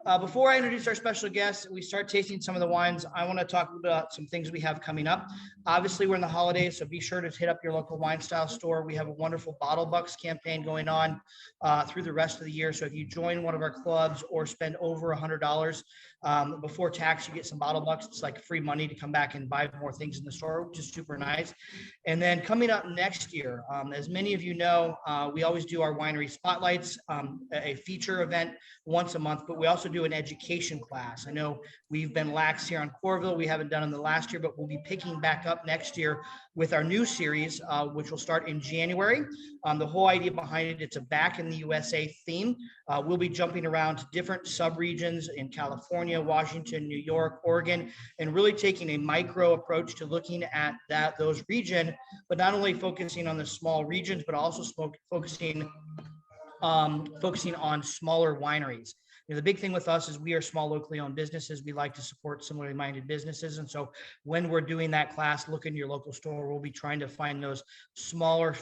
Before I introduce our special guests, we start tasting some of the wines. I want to talk about some things we have coming up. Obviously, we're in the holidays, so be sure to hit up your local WineStyles store. We have a wonderful Bottle Bucks campaign going on through the rest of the year. So if you join one of our clubs or spend over $100 before tax, you get some Bottle Bucks. It's like free money to come back and buy more things in the store, which is super nice. And then coming up next year, as many of you know, we always do our winery spotlights, a feature event once a month, but we also do an education class. I know we've been lax here on Corville. We haven't done them the last year, but we'll be picking back up next year with our new series, which will start in January. The whole idea behind it, it's a back in the USA theme. We'll be jumping around to different sub-regions in California, Washington, New York, Oregon, and really taking a micro approach to looking at those regions, but not only focusing on the small regions, but also focusing on smaller wineries. You know, the big thing with us is we are small locally owned businesses. We like to support similarly minded businesses. And so when we're doing that class, look in your local store, we'll be trying to find those smaller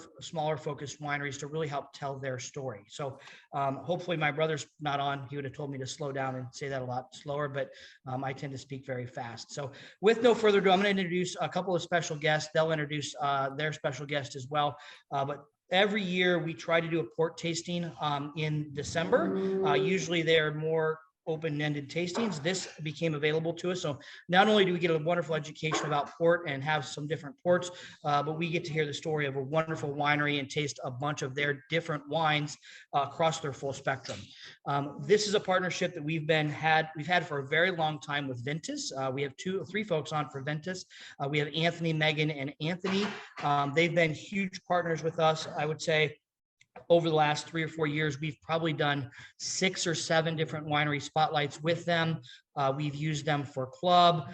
focused wineries to really help tell their story. So hopefully my brother's not on. He would have told me to slow down and say that a lot slower, but I tend to speak very fast. So with no further ado, I'm going to introduce a couple of special guests. They'll introduce their special guest as well. But every year we try to do a port tasting in December. Usually they're more open-ended tastings. This became available to us. So not only do we get a wonderful education about port and have some different ports, but we get to hear the story of a wonderful winery and taste a bunch of their different wines across their full spectrum. This is a partnership that we've had for a very long time with Ventus. We have three folks on for Ventus. We have Anthony, Megan, and Anthony. They've been huge partners with us. I would say over the last 3 or 4 years, we've probably done 6 or 7 different winery spotlights with them. We've used them for club.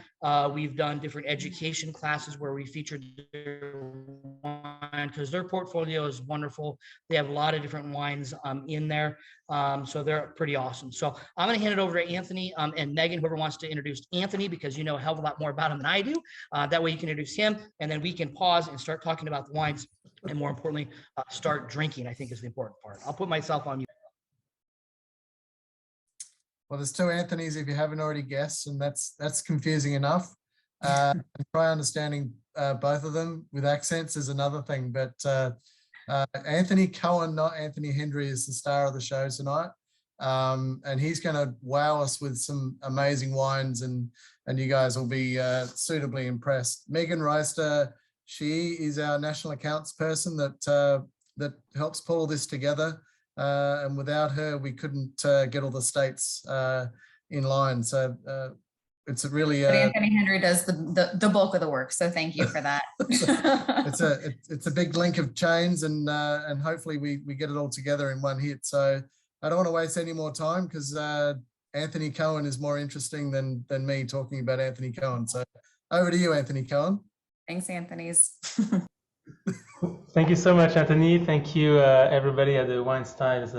We've done different education classes where we featured their wine because their portfolio is wonderful. They have a lot of different wines in there. So they're pretty awesome. So I'm going to hand it over to Anthony and Megan, whoever wants to introduce Anthony, because you know a hell of a lot more about him than I do. That way you can introduce him, and then we can pause and start talking about the wines. And more importantly, start drinking, I think is the important part. I'll put myself on mute. Well, there's 2 Anthonys if you haven't already guessed, and that's confusing enough. Try understanding both of them with accents is another thing. But Anthony Cohen, not Anthony Hendry, is the star of the show tonight. And he's going to wow us with some amazing wines, and you guys will be suitably impressed. Megan Reister, she is our national accounts person that helps pull all this together. And without her, we couldn't get all the states in line. So it's a really but Anthony Hendry does the bulk of the work. So thank you for that. it's a big link of chains, and hopefully we get it all together in one hit. So I don't want to waste any more time because Anthony Cohen is more interesting than me talking about Anthony Cohen. So over to you, Anthony Cohen. Thanks, Anthony's. Thank you so much, Anthony. Thank you, everybody at the WineStyles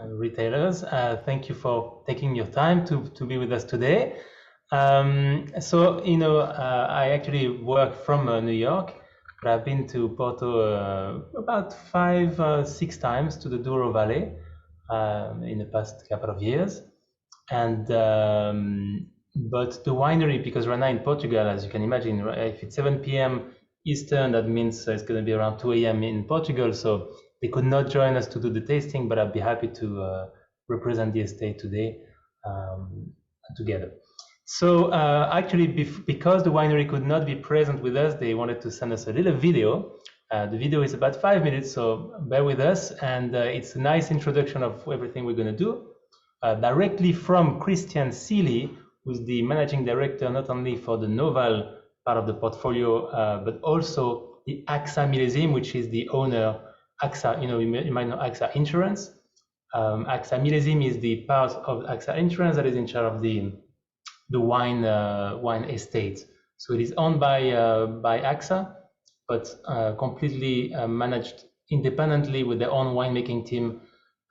retailers. Thank you for taking your time to be with us today. So, you know, I actually work from New York, but I've been to Porto about 5, 6 times to the Douro Valley in the past couple of years. And but the winery, because right now in Portugal, as you can imagine, if it's 7 p.m. Eastern, that means it's going to be around 2 a.m. in Portugal. So they could not join us to do the tasting, but I'd be happy to represent the estate today together. So actually, because the winery could not be present with us, they wanted to send us a little video. The video is about 5 minutes, so bear with us. And it's a nice introduction of everything we're going to do. Directly from Christian Seeley, who's the managing director, not only for the Noval part of the portfolio, but also the AXA Millésime, which is the owner. AXA, you know, you might know AXA Insurance. AXA Millésime is the part of AXA Insurance that is in charge of the wine estate. So it is owned by AXA, but completely managed independently with their own winemaking team,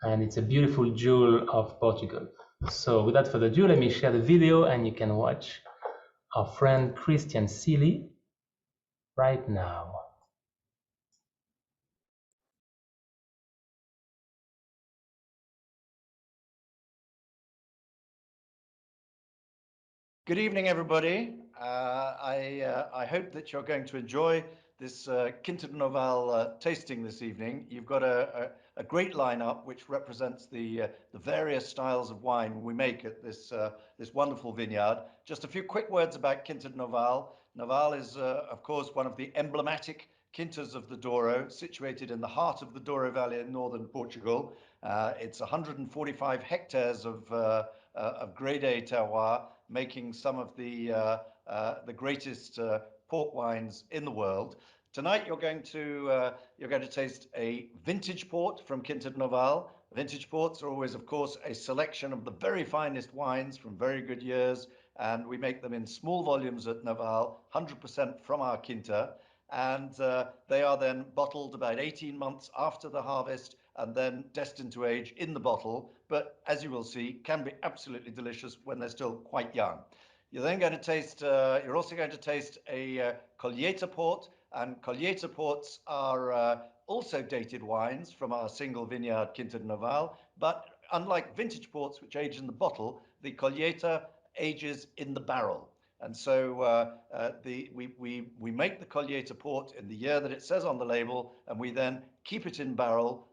and it's a beautiful jewel of Portugal. So without further ado, let me share the video, and you can watch our friend Christian Seeley right now. Good evening, everybody. I hope that you're going to enjoy this Quinta Do Noval tasting this evening. You've got a great lineup which represents the various styles of wine we make at this wonderful vineyard. Just a few quick words about Quinta Do Noval. Noval is, of course, one of the emblematic quintas of the Douro, situated in the heart of the Douro Valley in northern Portugal. It's 145 hectares of Grade A terroir, making some of the greatest port wines in the world. Tonight you're going to taste a vintage port from Quinta Do Noval. Vintage ports are always, of course, a selection of the very finest wines from very good years, and we make them in small volumes at Noval, 100% from our quinta, and they are then bottled about 18 months after the harvest and then destined to age in the bottle, but as you will see, can be absolutely delicious when they're still quite young. You're then going to taste, you're also going to taste a Callieta Port, and Callieta Ports are also dated wines from our single vineyard Quinta Do Noval, but unlike vintage ports which age in the bottle, the Callieta ages in the barrel. And so we make the Callieta Port in the year that it says on the label, and we then keep it in barrel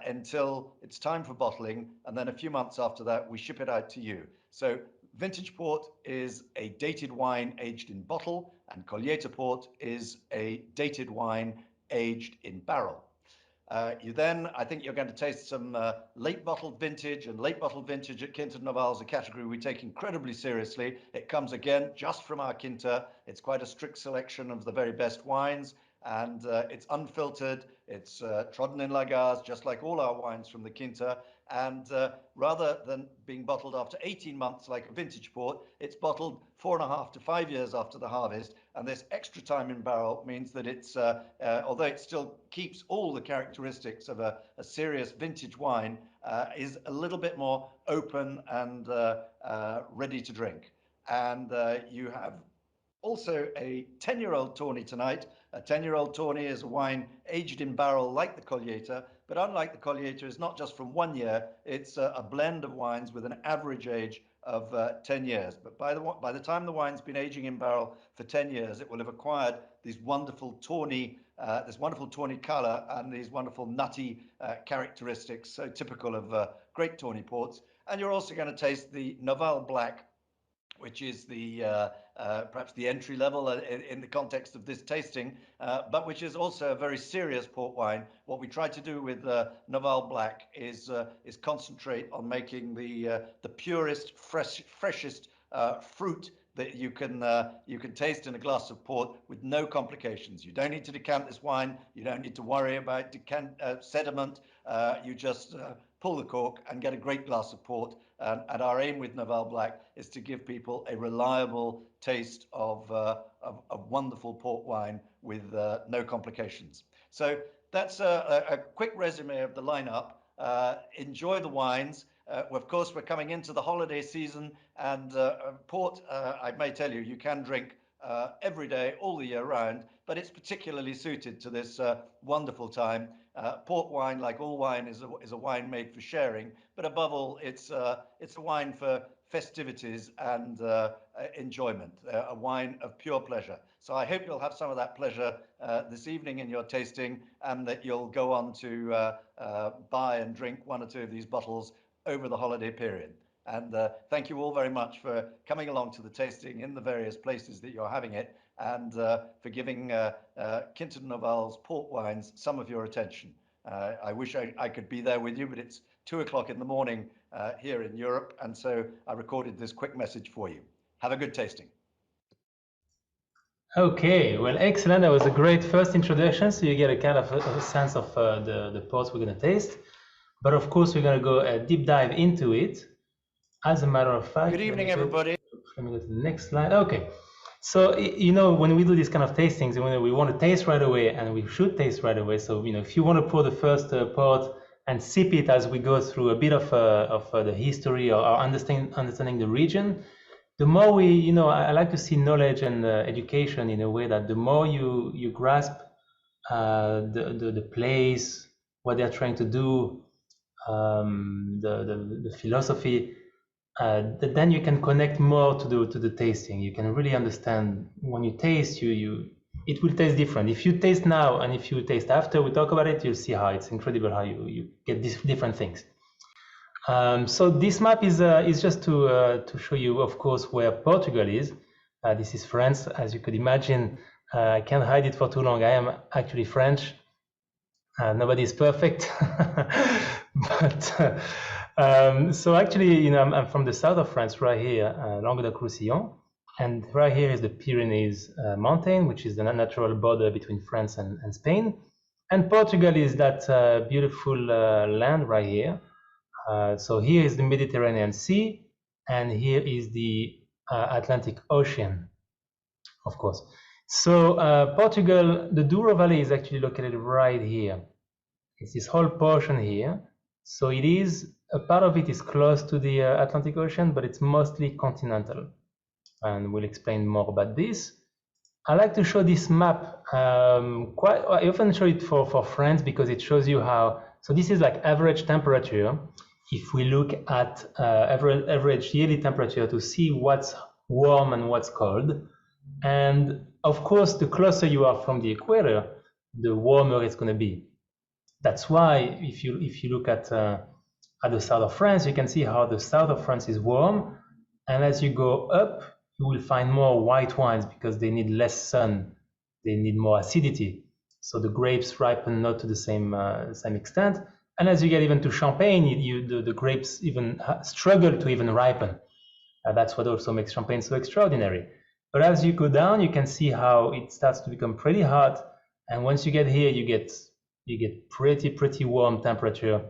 until it's time for bottling, and then a few months after that we ship it out to you. So vintage port is a dated wine aged in bottle, and Callieta Port is a dated wine aged in barrel. You then, I think you're going to taste some late bottled vintage, and late bottled vintage at Quinta Do Noval is a category we take incredibly seriously. It comes again just from our quinta. It's quite a strict selection of the very best wines, and it's unfiltered, it's trodden in lagars, just like all our wines from the quinta. And rather than being bottled after 18 months like a vintage port, it's bottled 4.5 to 5 years after the harvest. And this extra time in barrel means that it's, although it still keeps all the characteristics of a serious vintage wine, is a little bit more open and ready to drink. And you have also a 10-year-old Tawny tonight. A 10-year-old Tawny is a wine aged in barrel like the Callieta, but unlike the Callieta, it's not just from 1 year, it's a blend of wines with an average age of 10 years. But by the time the wine's been aging in barrel for 10 years, it will have acquired these wonderful tawny, this wonderful tawny color and these wonderful nutty characteristics, so typical of great tawny ports. And you're also going to taste the Noval Black, which is the perhaps the entry level in the context of this tasting, but which is also a very serious port wine. What we try to do with Noval Black is concentrate on making the purest, freshest fruit that you can taste in a glass of port with no complications. You don't need to decant this wine. You don't need to worry about sediment. You just pull the cork and get a great glass of port. And our aim with Noval Black is to give people a reliable taste of wonderful port wine with no complications. So that's a quick resume of the lineup. Enjoy the wines. Of course, we're coming into the holiday season, and port, I may tell you, you can drink every day, all the year round, but it's particularly suited to this wonderful time. Port wine, like all wine, is a wine made for sharing, but above all, it's a wine for festivities and enjoyment, a wine of pure pleasure. So I hope you'll have some of that pleasure this evening in your tasting, and that you'll go on to buy and drink 1 or 2 of these bottles over the holiday period. And thank you all very much for coming along to the tasting in the various places that you're having it, and for giving Quinta Do Noval's port wines some of your attention. I wish I could be there with you, but it's 2 o'clock in the morning here in Europe, and so I recorded this quick message for you. Have a good tasting. Okay, well, excellent. That was a great first introduction, so you get a kind of a sense of the ports we're going to taste. But of course, we're going to go a deep dive into it. As a matter of fact, Good evening, everybody. Let me go to the next slide. Okay, so you know, when we do these kind of tastings, we want to taste right away, and we should taste right away. So you know, if you want to pour the first port and sip it as we go through a bit of the history or understanding the region, the more we, you know, I like to see knowledge and education in a way that the more you grasp the place, what they're trying to do, the philosophy, then you can connect more to the tasting. You can really understand when you taste, it will taste different. If you taste now and if you taste after we talk about it, you'll see how it's incredible how you get these different things. So this map is just to show you, of course, where Portugal is. This is France, as you could imagine. I can't hide it for too long. I am actually French. Nobody is perfect, but so actually, I'm from the south of France, right here, Languedoc-Roussillon, and right here is the Pyrenees mountain, which is the natural border between France and Spain, and Portugal is that beautiful land right here. So here is the Mediterranean Sea, and here is the Atlantic Ocean, of course. So Portugal, the Douro Valley is actually located right here. It's this whole portion here. So it is, a part of it is close to the Atlantic Ocean, but it's mostly continental. And we'll explain more about this. I like to show this map. I often show it for friends because it shows you how, so this is like average temperature. If we look at average yearly temperature to see what's warm and what's cold. And of course, the closer you are from the equator, the warmer it's going to be. That's why if you look at the south of France, you can see how the south of France is warm. And as you go up, you will find more white wines because they need less sun. They need more acidity. So the grapes ripen not to the same extent. And as you get even to Champagne, the grapes even struggle to even ripen. That's what also makes Champagne so extraordinary. But as you go down, you can see how it starts to become pretty hot. And once you get here, you get pretty warm temperature,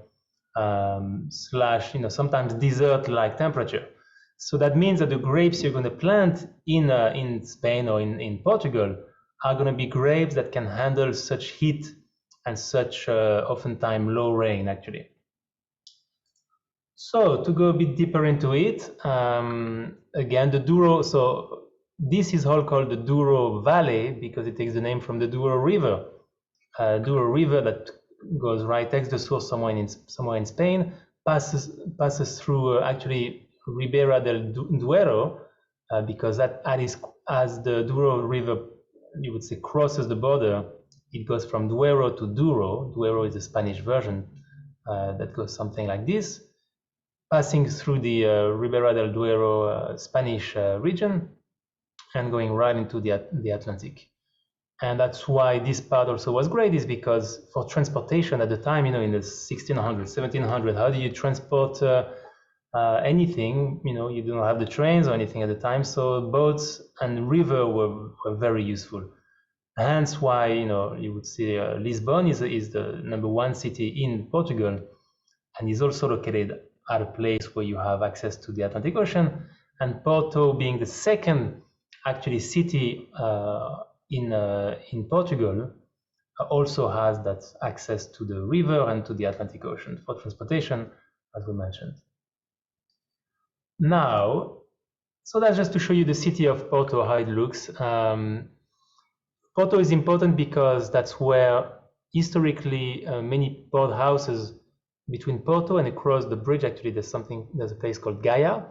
slash, sometimes dessert-like temperature. So that means that the grapes you're going to plant in Spain or in Portugal are going to be grapes that can handle such heat and such oftentimes low rain, actually. So to go a bit deeper into it, again, the Douro, so this is all called the Douro Valley because it takes the name from the Douro River. Douro River that goes right next to the source somewhere in Spain, passes through actually Ribera del Duero, because that is, as the Douro River, you would say, crosses the border, it goes from Duero to Douro. Duero is the Spanish version that goes something like this, passing through the Ribera del Duero Spanish region and going right into the Atlantic. And that's why this part also was great, is because for transportation at the time, in the 1600s, 1700s, how do you transport anything? You don't have the trains or anything at the time, so boats and river were very useful. Hence why, you would see Lisbon is the #1 city in Portugal, and is also located at a place where you have access to the Atlantic Ocean, and Porto being the second actually city in Portugal also has that access to the river and to the Atlantic Ocean for transportation, as we mentioned. Now, so that's just to show you the city of Porto, how it looks. Porto is important because that's where historically many port houses between Porto and across the bridge, actually there's a place called Gaia.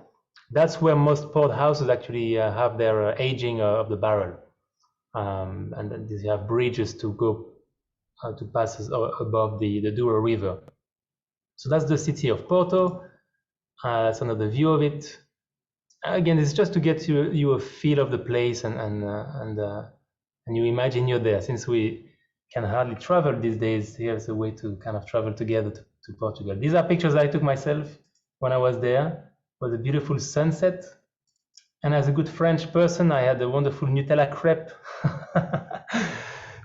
That's where most port houses actually have their aging of the barrel. And then you have bridges to go to pass above the Douro River. So that's the city of Porto. That's another view of it. Again, it's just to get you a feel of the place, and you imagine you're there. Since we can hardly travel these days, here's a way to kind of travel together to Portugal. These are pictures I took myself when I was there. It was a beautiful sunset. And as a good French person, I had a wonderful Nutella crepe.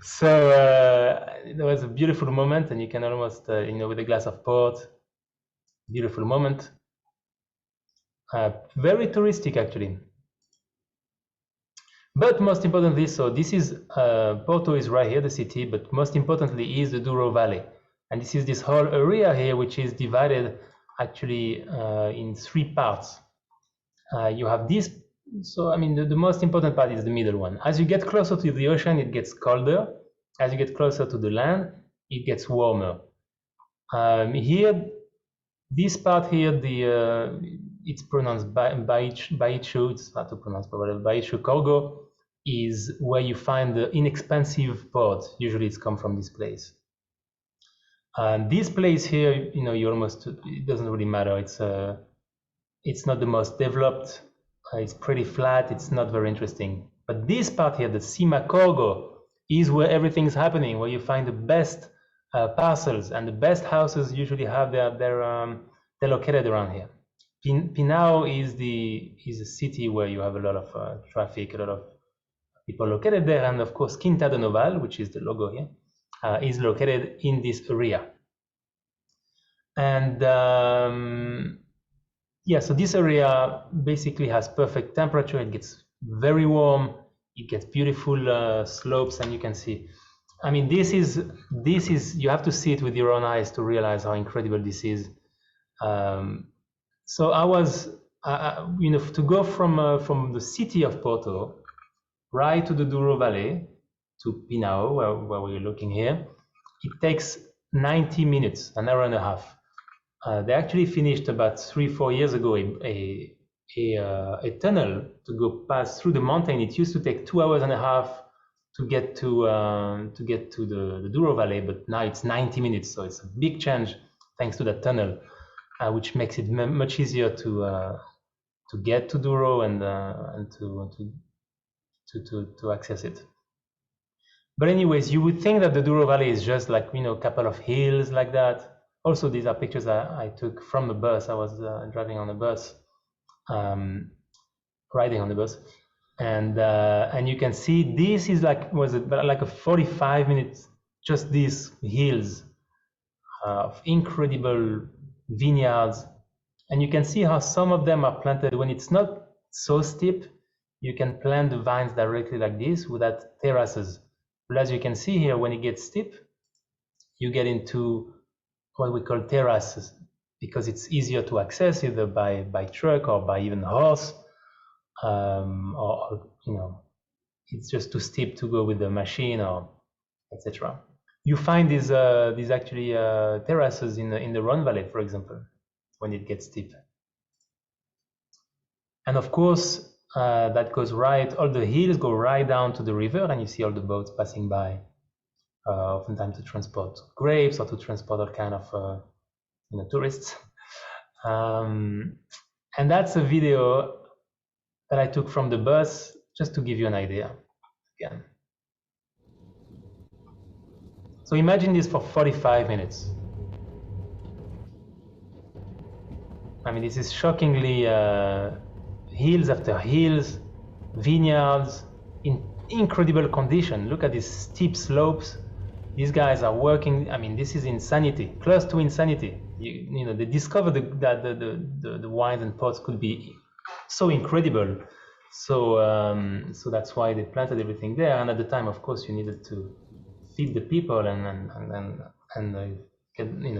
So it was a beautiful moment, and you can almost, with a glass of port, beautiful moment. Very touristic, actually. But most importantly, so this is, Porto is right here, the city, but most importantly is the Douro Valley. And this is this whole area here, which is divided actually in 3 parts. You have this, so I mean, the most important part is the middle one. As you get closer to the ocean, it gets colder. As you get closer to the land, it gets warmer. Here, this part here, it's pronounced Baichu, it's hard to pronounce, but whatever, Baichu Corgo is where you find the inexpensive port. Usually it's come from this place. And this place here, you know, you almost, it doesn't really matter. It's not the most developed. It's pretty flat. It's not very interesting. But this part here, the Cima Corgo, is where everything's happening, where you find the best parcels and the best houses usually have they're located around here. Pinhao is a city where you have a lot of traffic, a lot of people located there, and of course Quinta Do Noval, which is the logo here, is located in this area. And yeah, so this area basically has perfect temperature. It gets very warm. It gets beautiful slopes, and you can see. I mean, this is you have to see it with your own eyes to realize how incredible this is. So I was, you know, to go from the city of Porto right to the Douro Valley to Pinhao, where we're looking here, it takes 90 minutes, an hour and a half. They actually finished about 3-4 years ago a tunnel to go pass through the mountain. It used to take 2 hours and a half to get to the Douro Valley, but now it's 90 minutes. So it's a big change thanks to that tunnel, which makes it much easier to get to Douro and to access it. But anyways, you would think that the Douro Valley is just like, you know, a couple of hills like that. Also, these are pictures I took from the bus. I was driving on the bus, riding on the bus, and you can see this is like like a 45 minutes, just these hills of incredible vineyards, and you can see how some of them are planted when it's not so steep. You can plant the vines directly like this without terraces. But as you can see here, when it gets steep, you get into what we call terraces, because it's easier to access either by truck or by even horse, or you know, it's just too steep to go with the machine or etc. You find these actually terraces in the Rhone Valley, for example, when it gets steep. And of course, that goes right, all the hills go right down to the river, and you see all the boats passing by, oftentimes to transport grapes or to transport all kind of you know, tourists. And that's a video that I took from the bus, just to give you an idea again. So imagine this for 45 minutes. I mean, this is shockingly hills after hills, vineyards in incredible condition. Look at these steep slopes. These guys are working. I mean, this is insanity, close to insanity. You know, they discovered that the wines and ports could be so incredible. So so that's why they planted everything there. And at the time, of course, you needed to feed the people and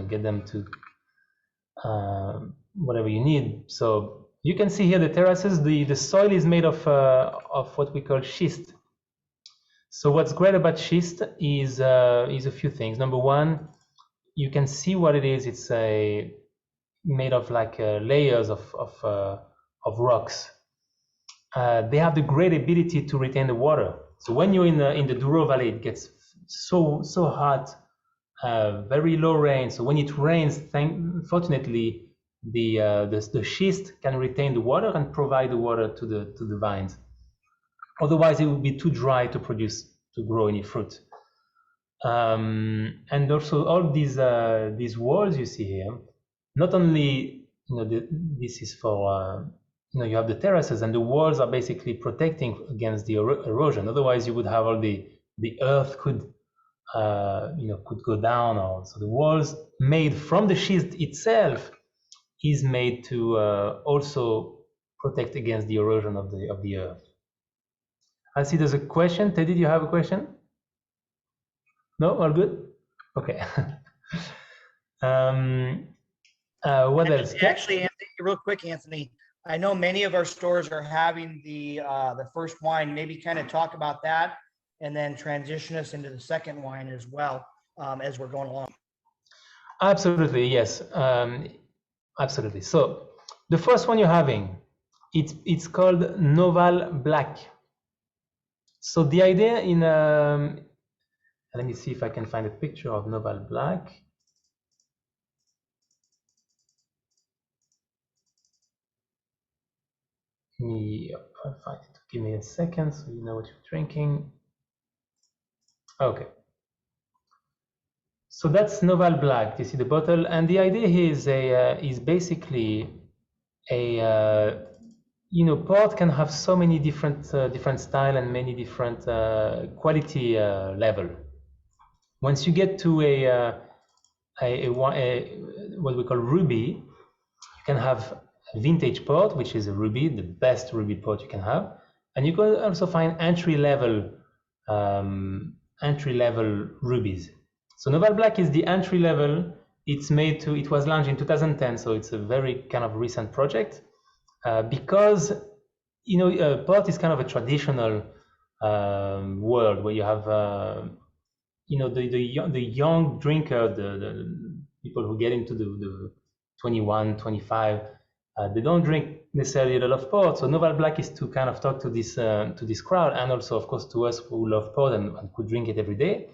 get them to whatever you need. So you can see here the terraces. The soil is made of what we call schist. So what's great about schist is a few things. Number one, you can see what it is. It's made of like layers of rocks. They have the great ability to retain the water. So when you're in the Douro Valley, it gets so hot, very low rain. So when it rains, fortunately, the schist can retain the water and provide the water to the vines. Otherwise, it would be too dry to grow any fruit. And also all these walls you see here, not only, you know, this is for you know, you have the terraces, and the walls are basically protecting against the erosion. Otherwise, you would have all the earth could go down. Or so the walls made from the schist itself is made to also protect against the erosion of the earth. I see there's a question. Teddy, do you have a question? No, all good. Okay. What else? Actually, Anthony, real quick, Anthony, I know many of our stores are having the first wine. Maybe kind of talk about that, and then transition us into the second wine as well, as we're going along. Absolutely, yes. Absolutely. So The first one you're having, it's called Noval Black. So the idea in let me see if I can find a picture of Noval Black. I'll find it. Give me a second so you know what you're drinking. Okay. So that's Noval Black. You see the bottle, and the idea here is basically a port can have so many different style and many different quality level. Once you get to what we call ruby, you can have a vintage port, which is a ruby, the best ruby port you can have, and you can also find entry level rubies. So Noval Black is the entry level. It was launched in 2010, so it's a very kind of recent project. Because port is kind of a traditional world where you have the young drinker, the people who get into the 21, 25, they don't drink necessarily a lot of port. So Noval Black is to kind of talk to this crowd, and also of course to us who love port and could drink it every day.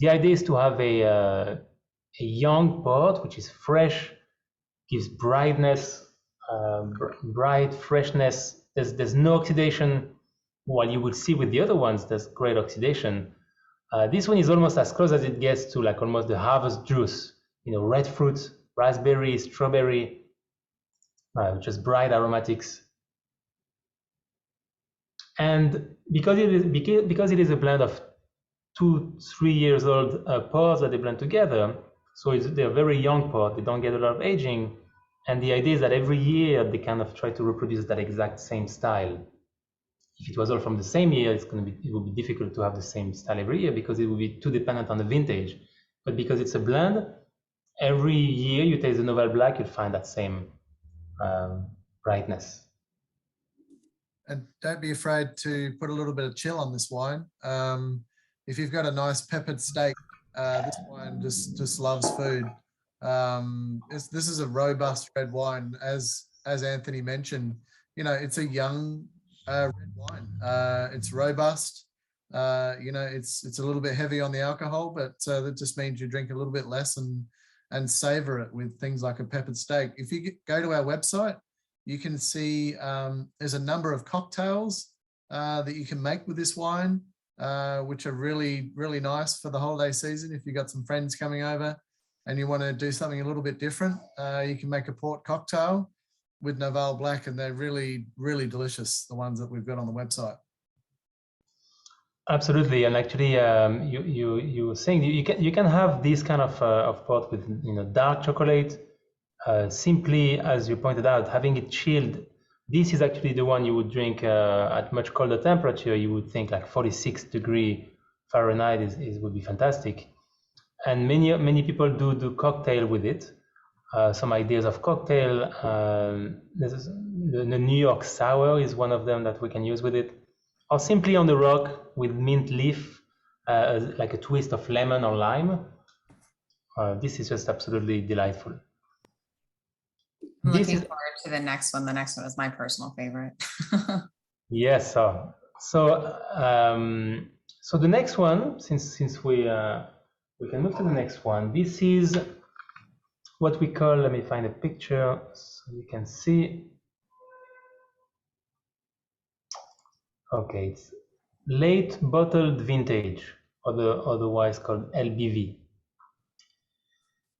The idea is to have a young port which is fresh, gives brightness. Bright freshness. There's no oxidation, while you will see with the other ones there's great oxidation. This one is almost as close as it gets to like almost the harvest juice, red fruit, raspberry, strawberry, just bright aromatics. And because it is a blend of 2-3 years old pours that they blend together, so they're very young port, they don't get a lot of aging. And the idea is that every year they kind of try to reproduce that exact same style. If it was all from the same year, it will be difficult to have the same style every year because it will be too dependent on the vintage. But because it's a blend, every year you taste the Noval Black, you'll find that same brightness. And don't be afraid to put a little bit of chill on this wine. If you've got a nice peppered steak, this wine just loves food. This is a robust red wine, as Anthony mentioned. It's a young red wine. It's robust. It's a little bit heavy on the alcohol, but that just means you drink a little bit less and savor it with things like a peppered steak. If you go to our website, you can see there's a number of cocktails that you can make with this wine, which are really, really nice for the holiday season. If you've got some friends coming over and you want to do something a little bit different, you can make a port cocktail with Noval Black, and they're really, really delicious, the ones that we've got on the website. Absolutely, and actually, you were saying you can have this kind of port with dark chocolate. Simply, as you pointed out, having it chilled. This is actually the one you would drink at much colder temperature. You would think like 46 degree Fahrenheit would be fantastic. And many people do cocktail with it. Some ideas of cocktail. The New York Sour is one of them that we can use with it. Or simply on the rock with mint leaf, like a twist of lemon or lime. This is just absolutely delightful. I'm looking forward to the next one. The next one is my personal favorite. Yes. So the next one, since we can move to the next one. This is what we call. Let me find a picture so you can see. Okay, it's late bottled vintage, otherwise called LBV.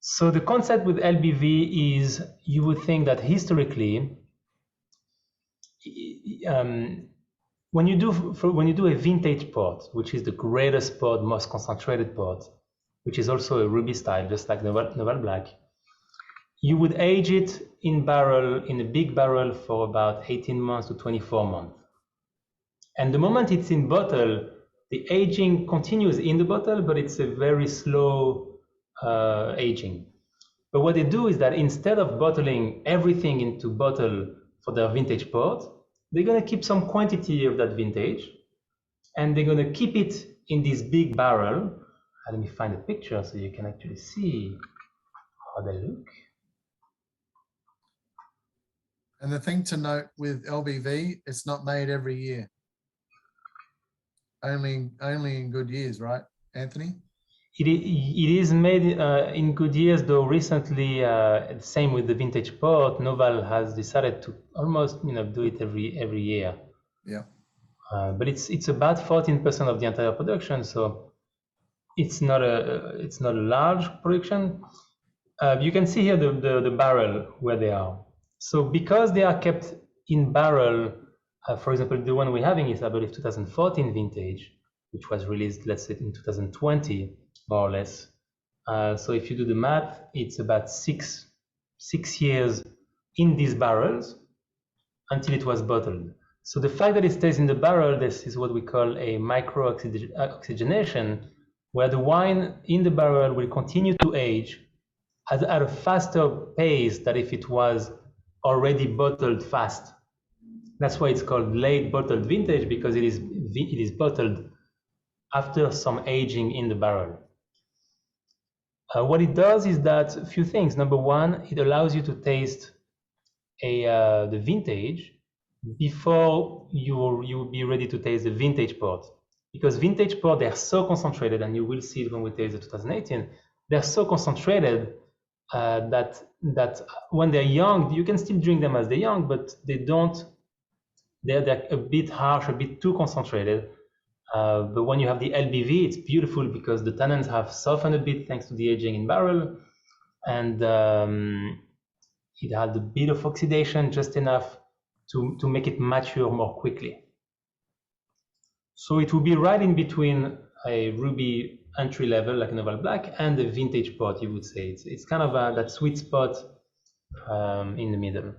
So the concept with LBV is you would think that historically, when you do a vintage port, which is the greatest port, most concentrated port, which is also a ruby style, just like Noval Black, you would age it in a big barrel for about 18 months to 24 months. And the moment it's in bottle, the aging continues in the bottle, but it's a very slow aging. But what they do is that instead of bottling everything into bottle for their vintage port, they're going to keep some quantity of that vintage, and they're going to keep it in this big barrel. Let me find a picture so you can actually see how they look. And the thing to note with LBV, it's not made every year. Only in good years, right, Anthony? It is made in good years, though recently, same with the vintage port, Noval has decided to almost do it every year. Yeah. But it's about 14% of the entire production, so it's not a large production. You can see here the barrel where they are. So because they are kept in barrel, for example, the one we're having is, I believe, 2014 vintage, which was released, let's say, in 2020, more or less. So if you do the math, it's about six years in these barrels until it was bottled. So the fact that it stays in the barrel, this is what we call a microoxid oxygenation, where the wine in the barrel will continue to age at a faster pace than if it was already bottled fast. That's why it's called late bottled vintage, because it is bottled after some aging in the barrel. What it does is that a few things. Number one, it allows you to taste the vintage before you will be ready to taste the vintage port. Because vintage port, they're so concentrated, and you will see it when we taste the 2018, they're so concentrated that when they're young, you can still drink them as they're young, but they're a bit harsh, a bit too concentrated. But when you have the LBV, it's beautiful because the tannins have softened a bit thanks to the aging in barrel, and it had a bit of oxidation, just enough to make it mature more quickly. So it will be right in between a ruby entry level like Noval Black and the vintage pot, you would say. It's kind of that sweet spot in the middle.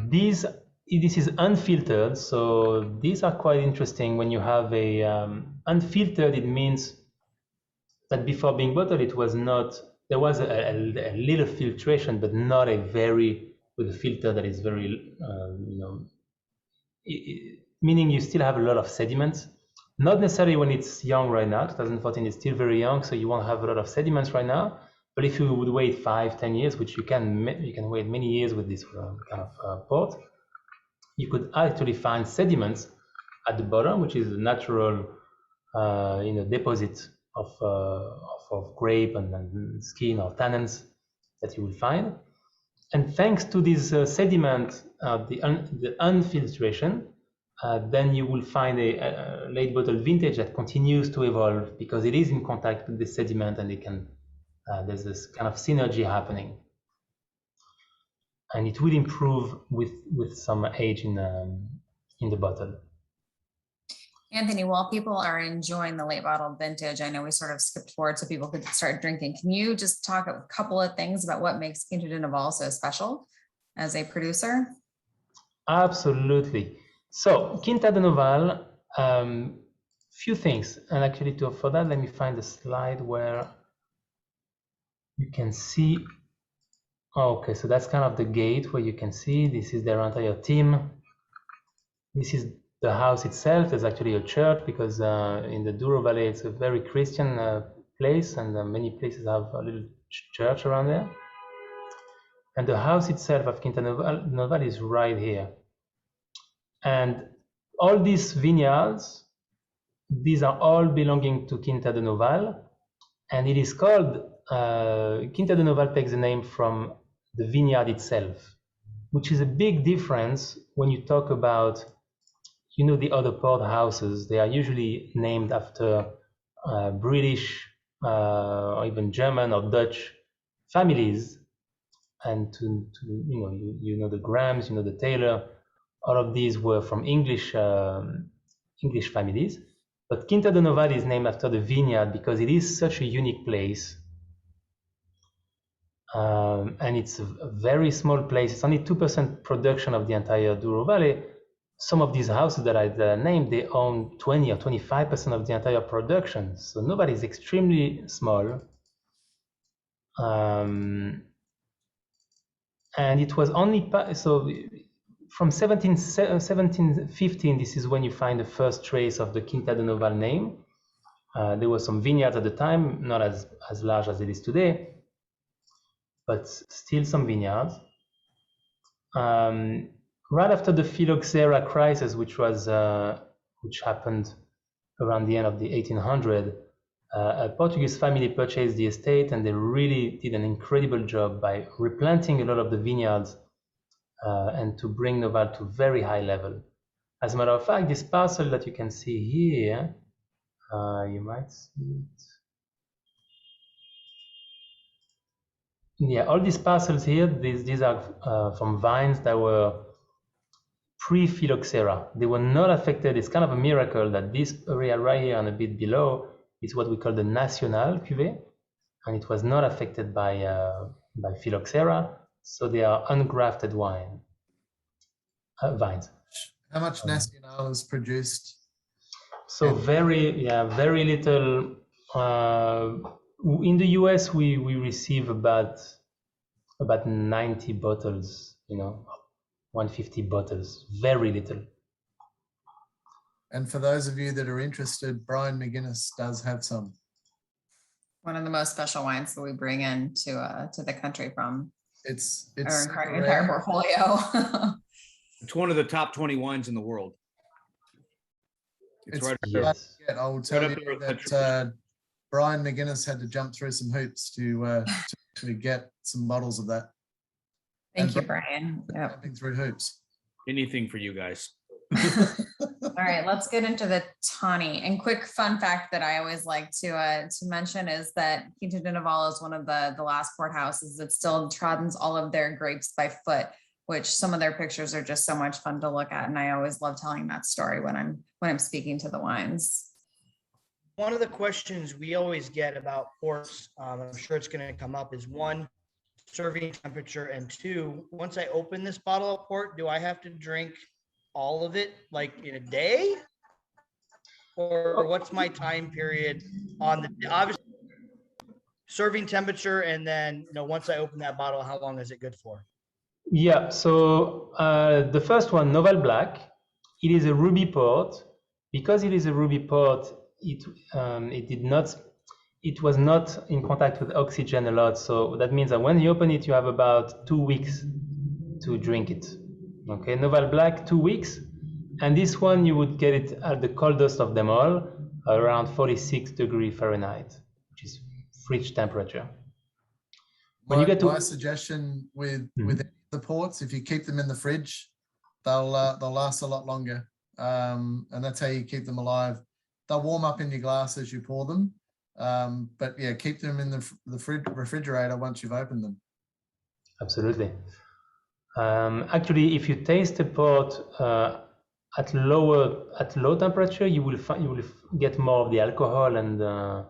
This is unfiltered, so these are quite interesting. When you have a unfiltered, it means that before being bottled, it was not, there was a little filtration, but not with a filter that is very, meaning you still have a lot of sediments. Not necessarily when it's young right now. 2014 is still very young, so you won't have a lot of sediments right now. But if you would wait 5-10 years, which you can wait many years with this kind of port, you could actually find sediments at the bottom, which is a natural deposit of grape and skin or tannins that you will find. And thanks to this sediment, the unfiltration, then you will find a late bottle vintage that continues to evolve because it is in contact with the sediment, and it can there's this kind of synergy happening, and it will improve with some age in the bottle. Anthony, while people are enjoying the late bottled vintage, I know we sort of skipped forward so people could start drinking. Can you just talk a couple of things about what makes Quinta Do Noval so special as a producer? Absolutely. So Quinta Do Noval, few things, and actually for that, let me find the slide where you can see. Okay, so that's kind of the gate where you can see this is their entire team. This is the house itself. There's actually a church because in the Douro Valley, it's a very Christian place, and many places have a little church around there. And the house itself of Quinta Do Noval is right here. And all these vineyards, these are all belonging to Quinta Do Noval, and it is called Quinta Do Noval takes the name from the vineyard itself, which is a big difference when you talk about, the other port houses. They are usually named after British or even German or Dutch families, and the Grahams, the Taylor. All of these were from English families, but Quinta Do Noval is named after the vineyard because it is such a unique place, and it's a very small place. It's only 2% production of the entire Douro Valley. Some of these houses that I named, they own 20 or 25% of the entire production. So Noval is extremely small, and it was only so. From 1715, this is when you find the first trace of the Quinta Do Noval name. There were some vineyards at the time, not as large as it is today. but still some vineyards. Right after the phylloxera crisis, which happened around the end of the 1800s, a Portuguese family purchased the estate, and they really did an incredible job by replanting a lot of the vineyards and to bring Noval to very high level. As a matter of fact, this parcel that you can see here, you might see it. Yeah, all these parcels here, these are from vines that were pre-phylloxera. They were not affected. It's kind of a miracle that this area right here and a bit below is what we call the Nationale cuvée, and it was not affected by phylloxera, so they are ungrafted vines. How much Nacional is produced? So very little. In the US, we receive about 90 bottles, 150 bottles, very little. And for those of you that are interested, Brian McGuinness does have some. One of the most special wines that we bring in to the country from It's our entire portfolio. It's one of the top 20 wines in the world. It's right there. Yes. I will tell Right you up there with that Patricia. Brian McGuinness had to jump through some hoops to actually get some bottles of that. Thank you, Brian. Yep. Jumping through hoops. Anything for you guys. All right, let's get into the tawny. And quick fun fact that I always like to mention is that Quinta Do Noval is one of the last port houses that still trottens all of their grapes by foot, which some of their pictures are just so much fun to look at. And I always love telling that story when I'm speaking to the wines. One of the questions we always get about ports, I'm sure it's going to come up, is one, serving temperature, and two, once I open this bottle of port, do I have to drink all of it like in a day? Or what's my time period on the, obviously, serving temperature, and then, once I open that bottle, how long is it good for? Yeah, so the first one, Noval Black, it is a ruby port. Because it is a ruby port, it was not in contact with oxygen a lot. So that means that when you open it, you have about 2 weeks to drink it. Okay, Noval Black, 2 weeks. And this one, you would get it at the coldest of them all, around 46 degrees Fahrenheit, which is fridge temperature. When you get to my suggestion with the ports, if you keep them in the fridge, they'll last a lot longer. And that's how you keep them alive. They'll warm up in your glass as you pour them. But yeah, keep them in the refrigerator once you've opened them. Absolutely. Actually, if you taste a port at low temperature, you will get more of the alcohol and the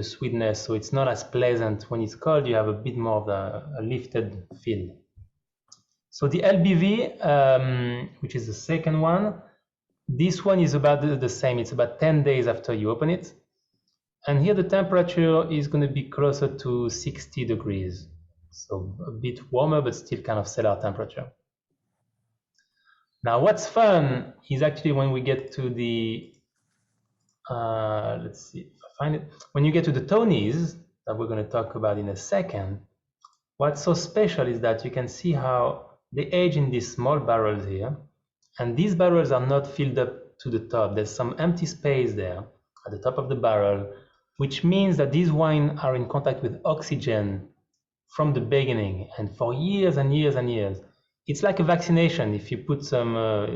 sweetness. So it's not as pleasant when it's cold. You have a bit more of a lifted feel. So the LBV, which is the second one, this one is about the same. It's about 10 days after you open it. And here the temperature is going to be closer to 60 degrees. So a bit warmer, but still kind of cellar temperature. Now, what's fun is actually when we get to the, let's see if I find it. When you get to the Tonys, that we're going to talk about in a second, what's so special is that you can see how they age in these small barrels here. And these barrels are not filled up to the top. There's some empty space there at the top of the barrel, which means that these wines are in contact with oxygen from the beginning and for years and years and years. It's like a vaccination. If you put some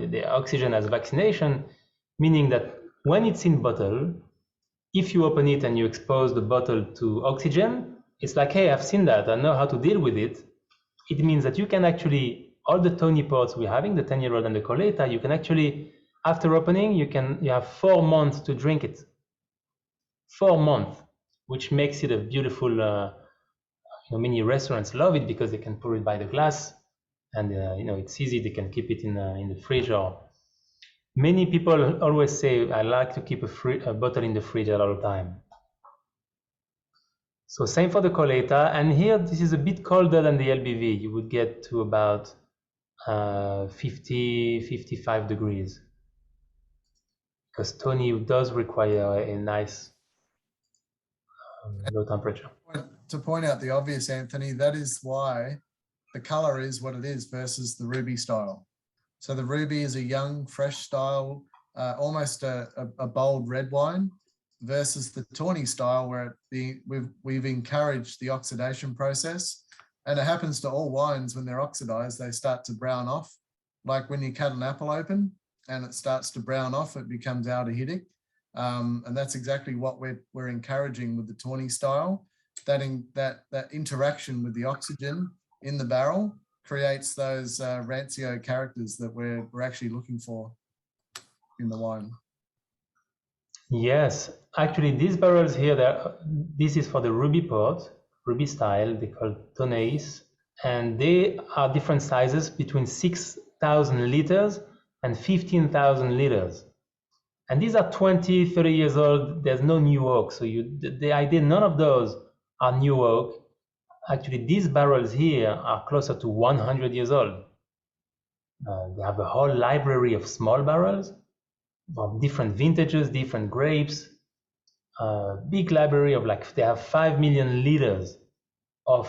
the oxygen as vaccination, meaning that when it's in bottle, if you open it and you expose the bottle to oxygen, it's like, hey, I've seen that. I know how to deal with it. It means that you can actually, all the Tony ports we're having, the 10-year-old and the Callieta, you can actually, after opening, you have 4 months to drink it. 4 months, which makes it a beautiful, many restaurants love it because they can pour it by the glass, and it's easy. They can keep it in the fridge. Or many people always say, I like to keep a bottle in the fridge at all time. So same for the Callieta, and here this is a bit colder than the LBV. You would get to about 50-55 degrees, because Tony does require a nice low temperature. to point out the obvious, Anthony, that is why the color is what it is versus the ruby style. So the ruby is a young, fresh style, almost a bold red wine, versus the tawny style where we've encouraged the oxidation process. And it happens to all wines when they're oxidized, they start to brown off. Like when you cut an apple open and it starts to brown off, it becomes aldehydic. And that's exactly what we're encouraging with the tawny style. That interaction with the oxygen in the barrel creates those rancio characters that we're actually looking for in the wine. Yes, actually these barrels here, this is for the ruby port, ruby style, they call tonneis, and they are different sizes between 6,000 liters and 15,000 liters. And these are 20, 30 years old. There's no new oak. So the idea, none of those are new oak. Actually, these barrels here are closer to 100 years old. They have a whole library of small barrels of different vintages, different grapes, big library of they have 5 million liters of,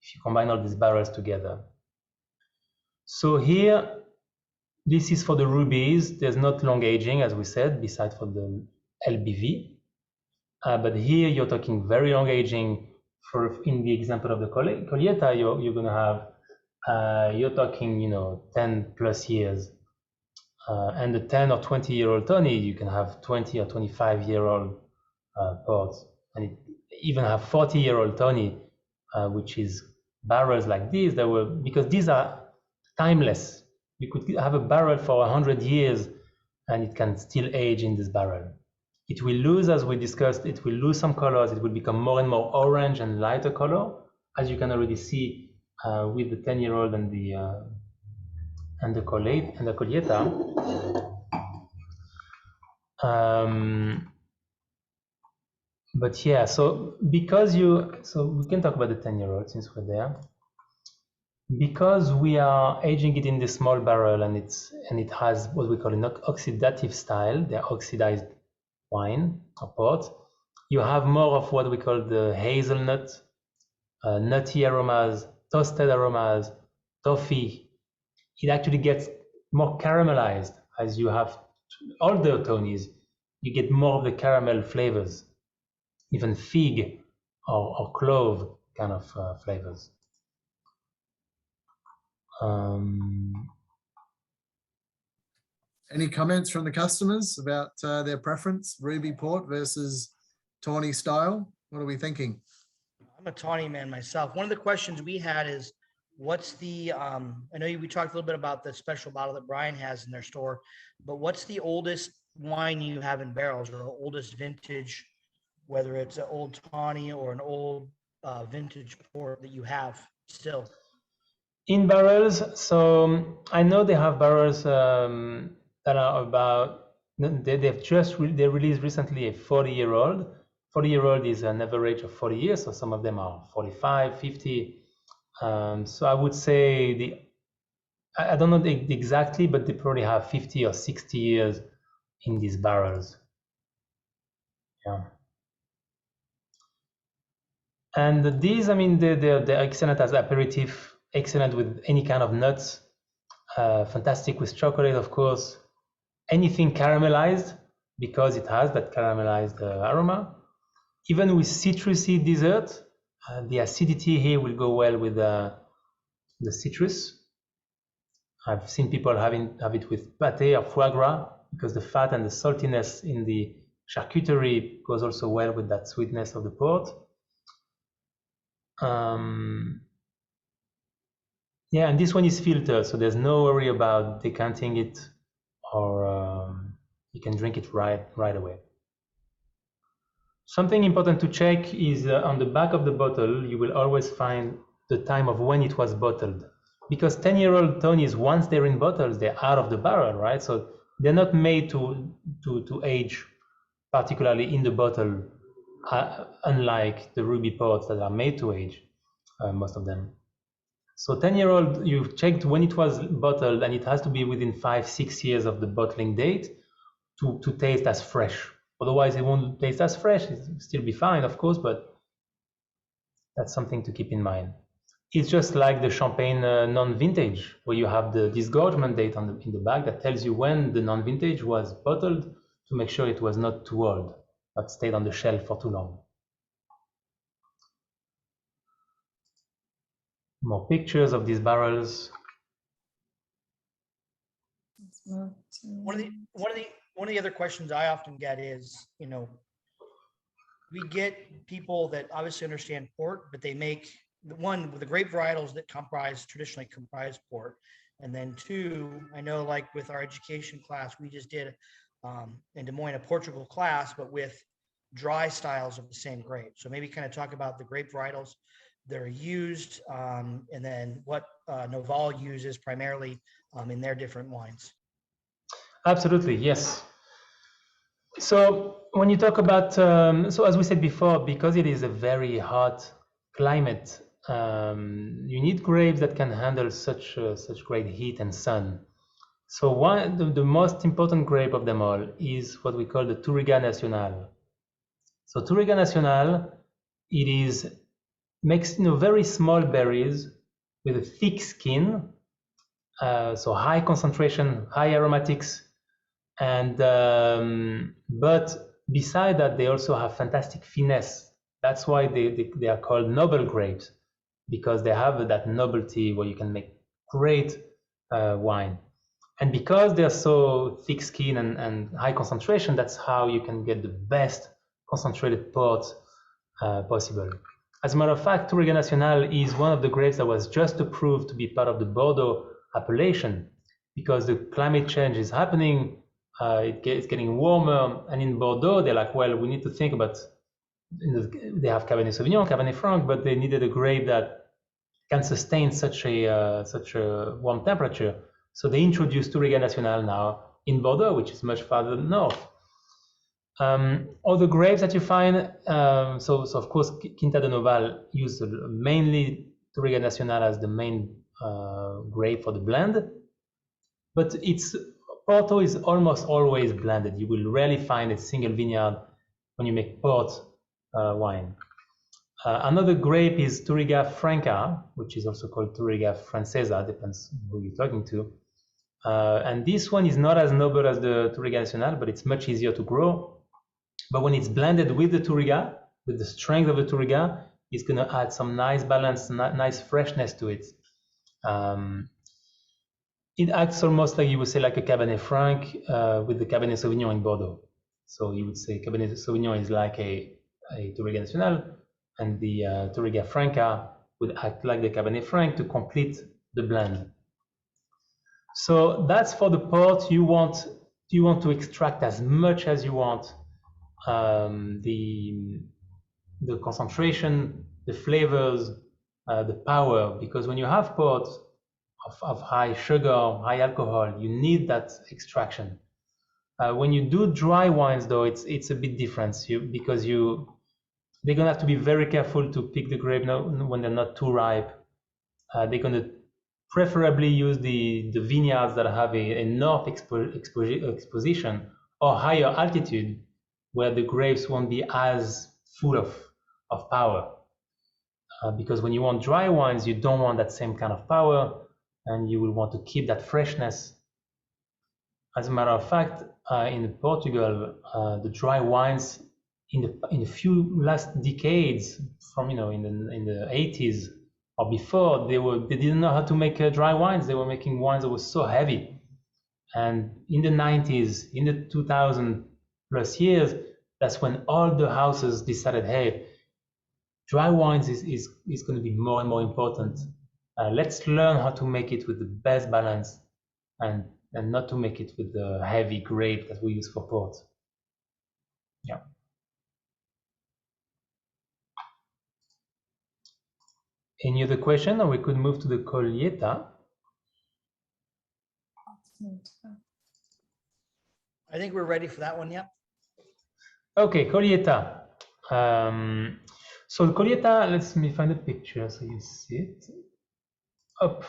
if you combine all these barrels together. So here, this is for the rubies. There's not long aging, as we said, besides for the LBV. But here you're talking very long aging. In the example of the Callieta, you're going to have, you're talking, 10 plus years. And the 10 or 20-year-old Tony, you can have 20 or 25-year-old ports. And it even have 40-year-old Tony, which is barrels like these because these are timeless. You could have a barrel for 100 years and it can still age in this barrel. It will lose, as we discussed, it will lose some colors. It will become more and more orange and lighter color, as you can already see with the 10-year-old and the Callieta. But yeah, so we can talk about the 10-year-old since we're there. Because we are aging it in the small barrel and it has what we call an oxidative style, they're oxidized wine or port, you have more of what we call the hazelnut, nutty aromas, toasted aromas, toffee. It actually gets more caramelized as you have all the Tonys. You get more of the caramel flavors, even fig or clove kind of flavors. Any comments from the customers about their preference, ruby port versus tawny style? What are we thinking? I'm a tawny man myself. One of the questions we had is, what's the, I know we talked a little bit about the special bottle that Brian has in their store, but what's the oldest wine you have in barrels, or oldest vintage, whether it's an old tawny or an old vintage port that you have still? In barrels, so I know they have barrels that are about, they released recently a 40-year-old. 40-year-old is an average of 40 years, so some of them are 45, 50. So I would say I don't know exactly, but they probably have 50 or 60 years in these barrels. Yeah. And these, I mean, they're excellent as aperitif, excellent with any kind of nuts, fantastic with chocolate, of course. Anything caramelized, because it has that caramelized aroma. Even with citrusy dessert, the acidity here will go well with the citrus. I've seen people have it with pâté or foie gras, because the fat and the saltiness in the charcuterie goes also well with that sweetness of the port. Yeah, and this one is filtered, so there's no worry about decanting it, or you can drink it right away. Something important to check is on the back of the bottle, you will always find the time of when it was bottled. Because 10-year-old Tonys, once they're in bottles, they're out of the barrel, right? So they're not made to age particularly in the bottle, unlike the ruby ports that are made to age, most of them. So 10-year-old, you've checked when it was bottled, and it has to be within 5-6 years of the bottling date to taste as fresh. Otherwise, it won't taste as fresh. It'll still be fine, of course, but That's something to keep in mind. It's just like the champagne non-vintage, where you have the disgorgement date in the back that tells you when the non-vintage was bottled to make sure it was not too old, not stayed on the shelf for too long. More pictures of these barrels. Let's move to- One of the other questions I often get is, we get people that obviously understand port, but they make one with the grape varietals that traditionally comprise port. And then two, I know like with our education class, we just did in Des Moines, a Portugal class, but with dry styles of the same grape. So maybe kind of talk about the grape varietals that are used, and then what Noval uses primarily in their different wines. Absolutely, yes. So when you talk about, so as we said before, because it is a very hot climate, you need grapes that can handle such great heat and sun. So the most important grape of them all is what we call the Turrigan Nationale. So Turrigan Nationale, makes very small berries with a thick skin, so high concentration, high aromatics. And but beside that, they also have fantastic finesse. That's why they are called noble grapes, because they have that novelty where you can make great wine. And because they're so thick skin and high concentration, that's how you can get the best concentrated port possible. As a matter of fact, Turrigan Nationale is one of the grapes that was just approved to be part of the Bordeaux appellation, because the climate change is happening. It's getting warmer, and in Bordeaux they're like, well, we need to think about, they have Cabernet Sauvignon, Cabernet Franc, but they needed a grape that can sustain such a warm temperature. So they introduced Turrigan Nationale now in Bordeaux, which is much farther north. Other grapes that you find, so of course Quinta Do Noval used mainly Turrigan Nationale as the main grape for the blend, but Porto is almost always blended. You will rarely find a single vineyard when you make port wine. Another grape is Touriga Franca, which is also called Touriga Francesa, depends who you're talking to. And this one is not as noble as the Touriga Nationale, but it's much easier to grow. But when it's blended with the Touriga, with the strength of the Touriga, it's going to add some nice balance, nice freshness to it. It acts almost like, you would say, like a Cabernet Franc with the Cabernet Sauvignon in Bordeaux. So you would say Cabernet Sauvignon is like a Touriga Nationale, and the Touriga Franca would act like the Cabernet Franc to complete the blend. So that's for the port. You want to extract as much as you want, the concentration, the flavors, the power, because when you have port of high sugar, high alcohol, you need that extraction. When you do dry wines, though, it's a bit different, because they're gonna have to be very careful to pick the grape when they're not too ripe. They're gonna preferably use the vineyards that have a north exposition or higher altitude, where the grapes won't be as full of power. Because when you want dry wines, you don't want that same kind of power, and you will want to keep that freshness. As a matter of fact, in Portugal, the dry wines in the few last decades, from in the 80s or before, they didn't know how to make dry wines. They were making wines that were so heavy. And in the 90s, in the 2000 plus years, that's when all the houses decided, hey, dry wines is going to be more and more important. Let's learn how to make it with the best balance, and not to make it with the heavy grape that we use for port. Yeah. Any other question, or we could move to the Callieta? I think we're ready for that one. Yep. Okay, Callieta. So Callieta, let me find a picture so you see it. Up.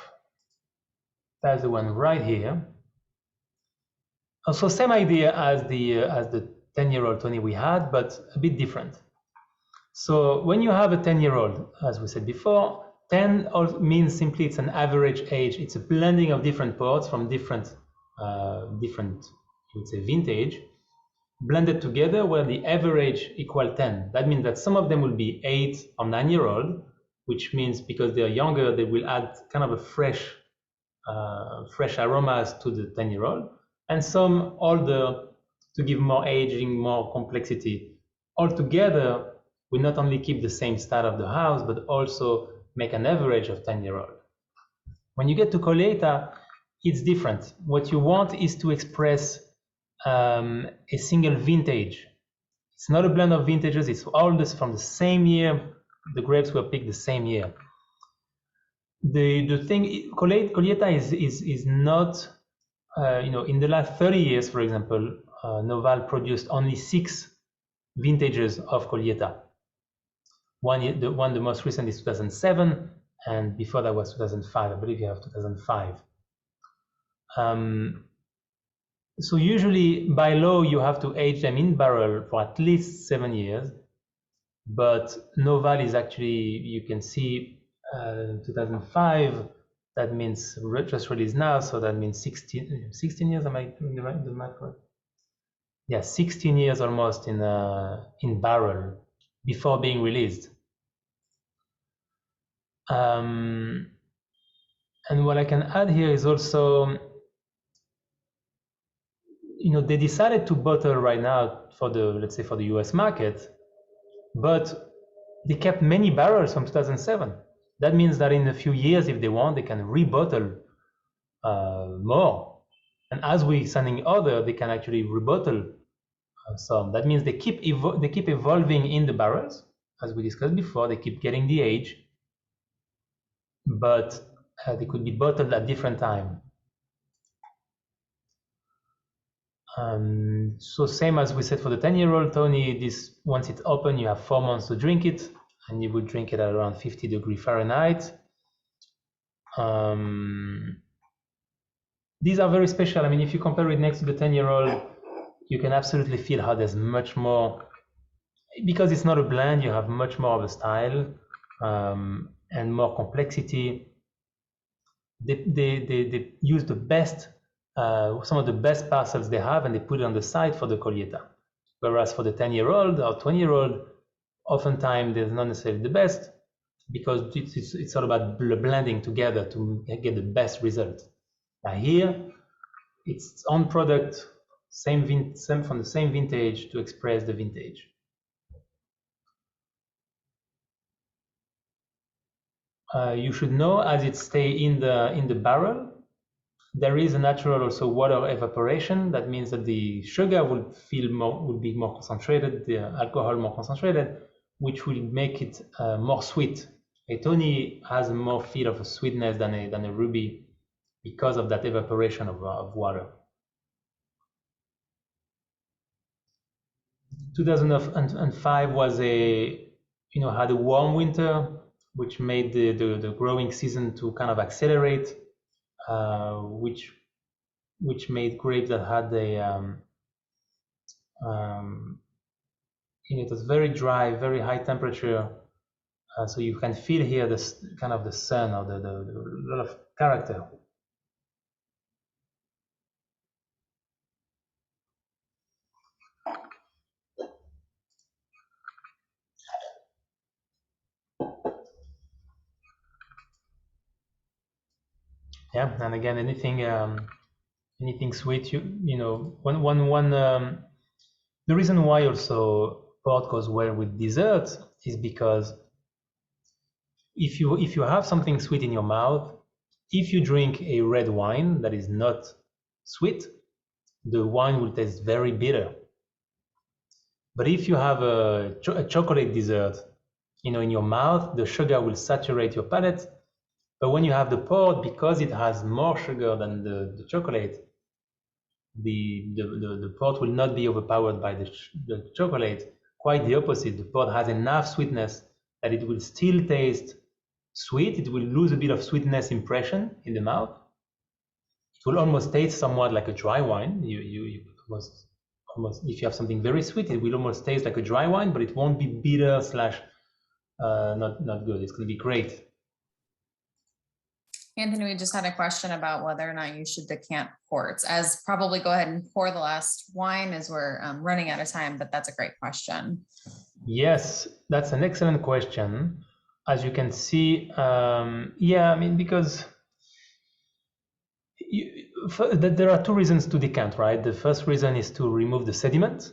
That's the one right here. Also, same idea as the 10-year-old Tony we had, but a bit different. So when you have a 10-year-old, as we said before, 10 means simply it's an average age. It's a blending of different ports from different, you would say, vintage, blended together where the average equal 10. That means that some of them will be 8 or 9-year-old, which means because they're younger, they will add kind of a fresh aromas to the 10-year-old, and some older to give more aging, more complexity. Altogether, we not only keep the same style of the house, but also make an average of 10-year-old. When you get to Callieta, it's different. What you want is to express a single vintage. It's not a blend of vintages, it's all this from the same year. The grapes were picked the same year. The thing, Callieta is not, in the last 30 years, for example, Noval produced only 6 vintages of Callieta. The most recent is 2007, and before that was 2005. I believe you have 2005. So usually by law you have to age them in barrel for at least 7 years, but Noval is actually, you can see 2005, that means just released now, so that means 16 years. Am I doing the math correct? Yeah, 16 years almost in barrel before being released. And what I can add here is also, they decided to bottle right now for the, let's say, for the US market, but they kept many barrels from 2007. That means that in a few years, if they want, they can rebottle more. And as we're sending other, they can actually rebottle some. That means they keep evolving in the barrels, as we discussed before. They keep getting the age, but they could be bottled at different time. So same as we said for the 10-year-old, Tony, this, once it's open, you have 4 months to drink it, and you would drink it at around 50 degrees Fahrenheit. These are very special. I mean, if you compare it next to the 10-year-old, you can absolutely feel how there's much more, because it's not a blend, you have much more of a style and more complexity. They use the best, some of the best parcels they have, and they put it on the side for the Callieta. Whereas for the 10-year-old or 20-year-old, oftentimes they're not necessarily the best, because it's all about blending together to get the best result. Now here, it's on product, same from the same vintage to express the vintage. You should know, as it stays in the barrel, there is a natural also water evaporation. That means that the sugar will be more concentrated, the alcohol more concentrated, which will make it more sweet. A Tony has more feel of a sweetness than a ruby because of that evaporation of water. 2005 was had a warm winter, which made the growing season to kind of accelerate, which made grapes that had it was very dry, very high temperature. So you can feel here this kind of the sun or the lot of character. Yeah, and again, anything sweet, the reason why also port goes well with desserts is because if you have something sweet in your mouth, if you drink a red wine that is not sweet, the wine will taste very bitter. But if you have a chocolate dessert, in your mouth, the sugar will saturate your palate. But when you have the port, because it has more sugar than the chocolate, the port will not be overpowered by the chocolate. Quite the opposite. The port has enough sweetness that it will still taste sweet. It will lose a bit of sweetness impression in the mouth. It will almost taste somewhat like a dry wine. You almost, if you have something very sweet, it will almost taste like a dry wine, but it won't be bitter slash not good. It's going to be great. Anthony, we just had a question about whether or not you should decant ports. As probably go ahead and pour the last wine as we're running out of time, but that's a great question. Yes, that's an excellent question. As you can see, yeah, I mean, because there are two reasons to decant, right? The first reason is to remove the sediment.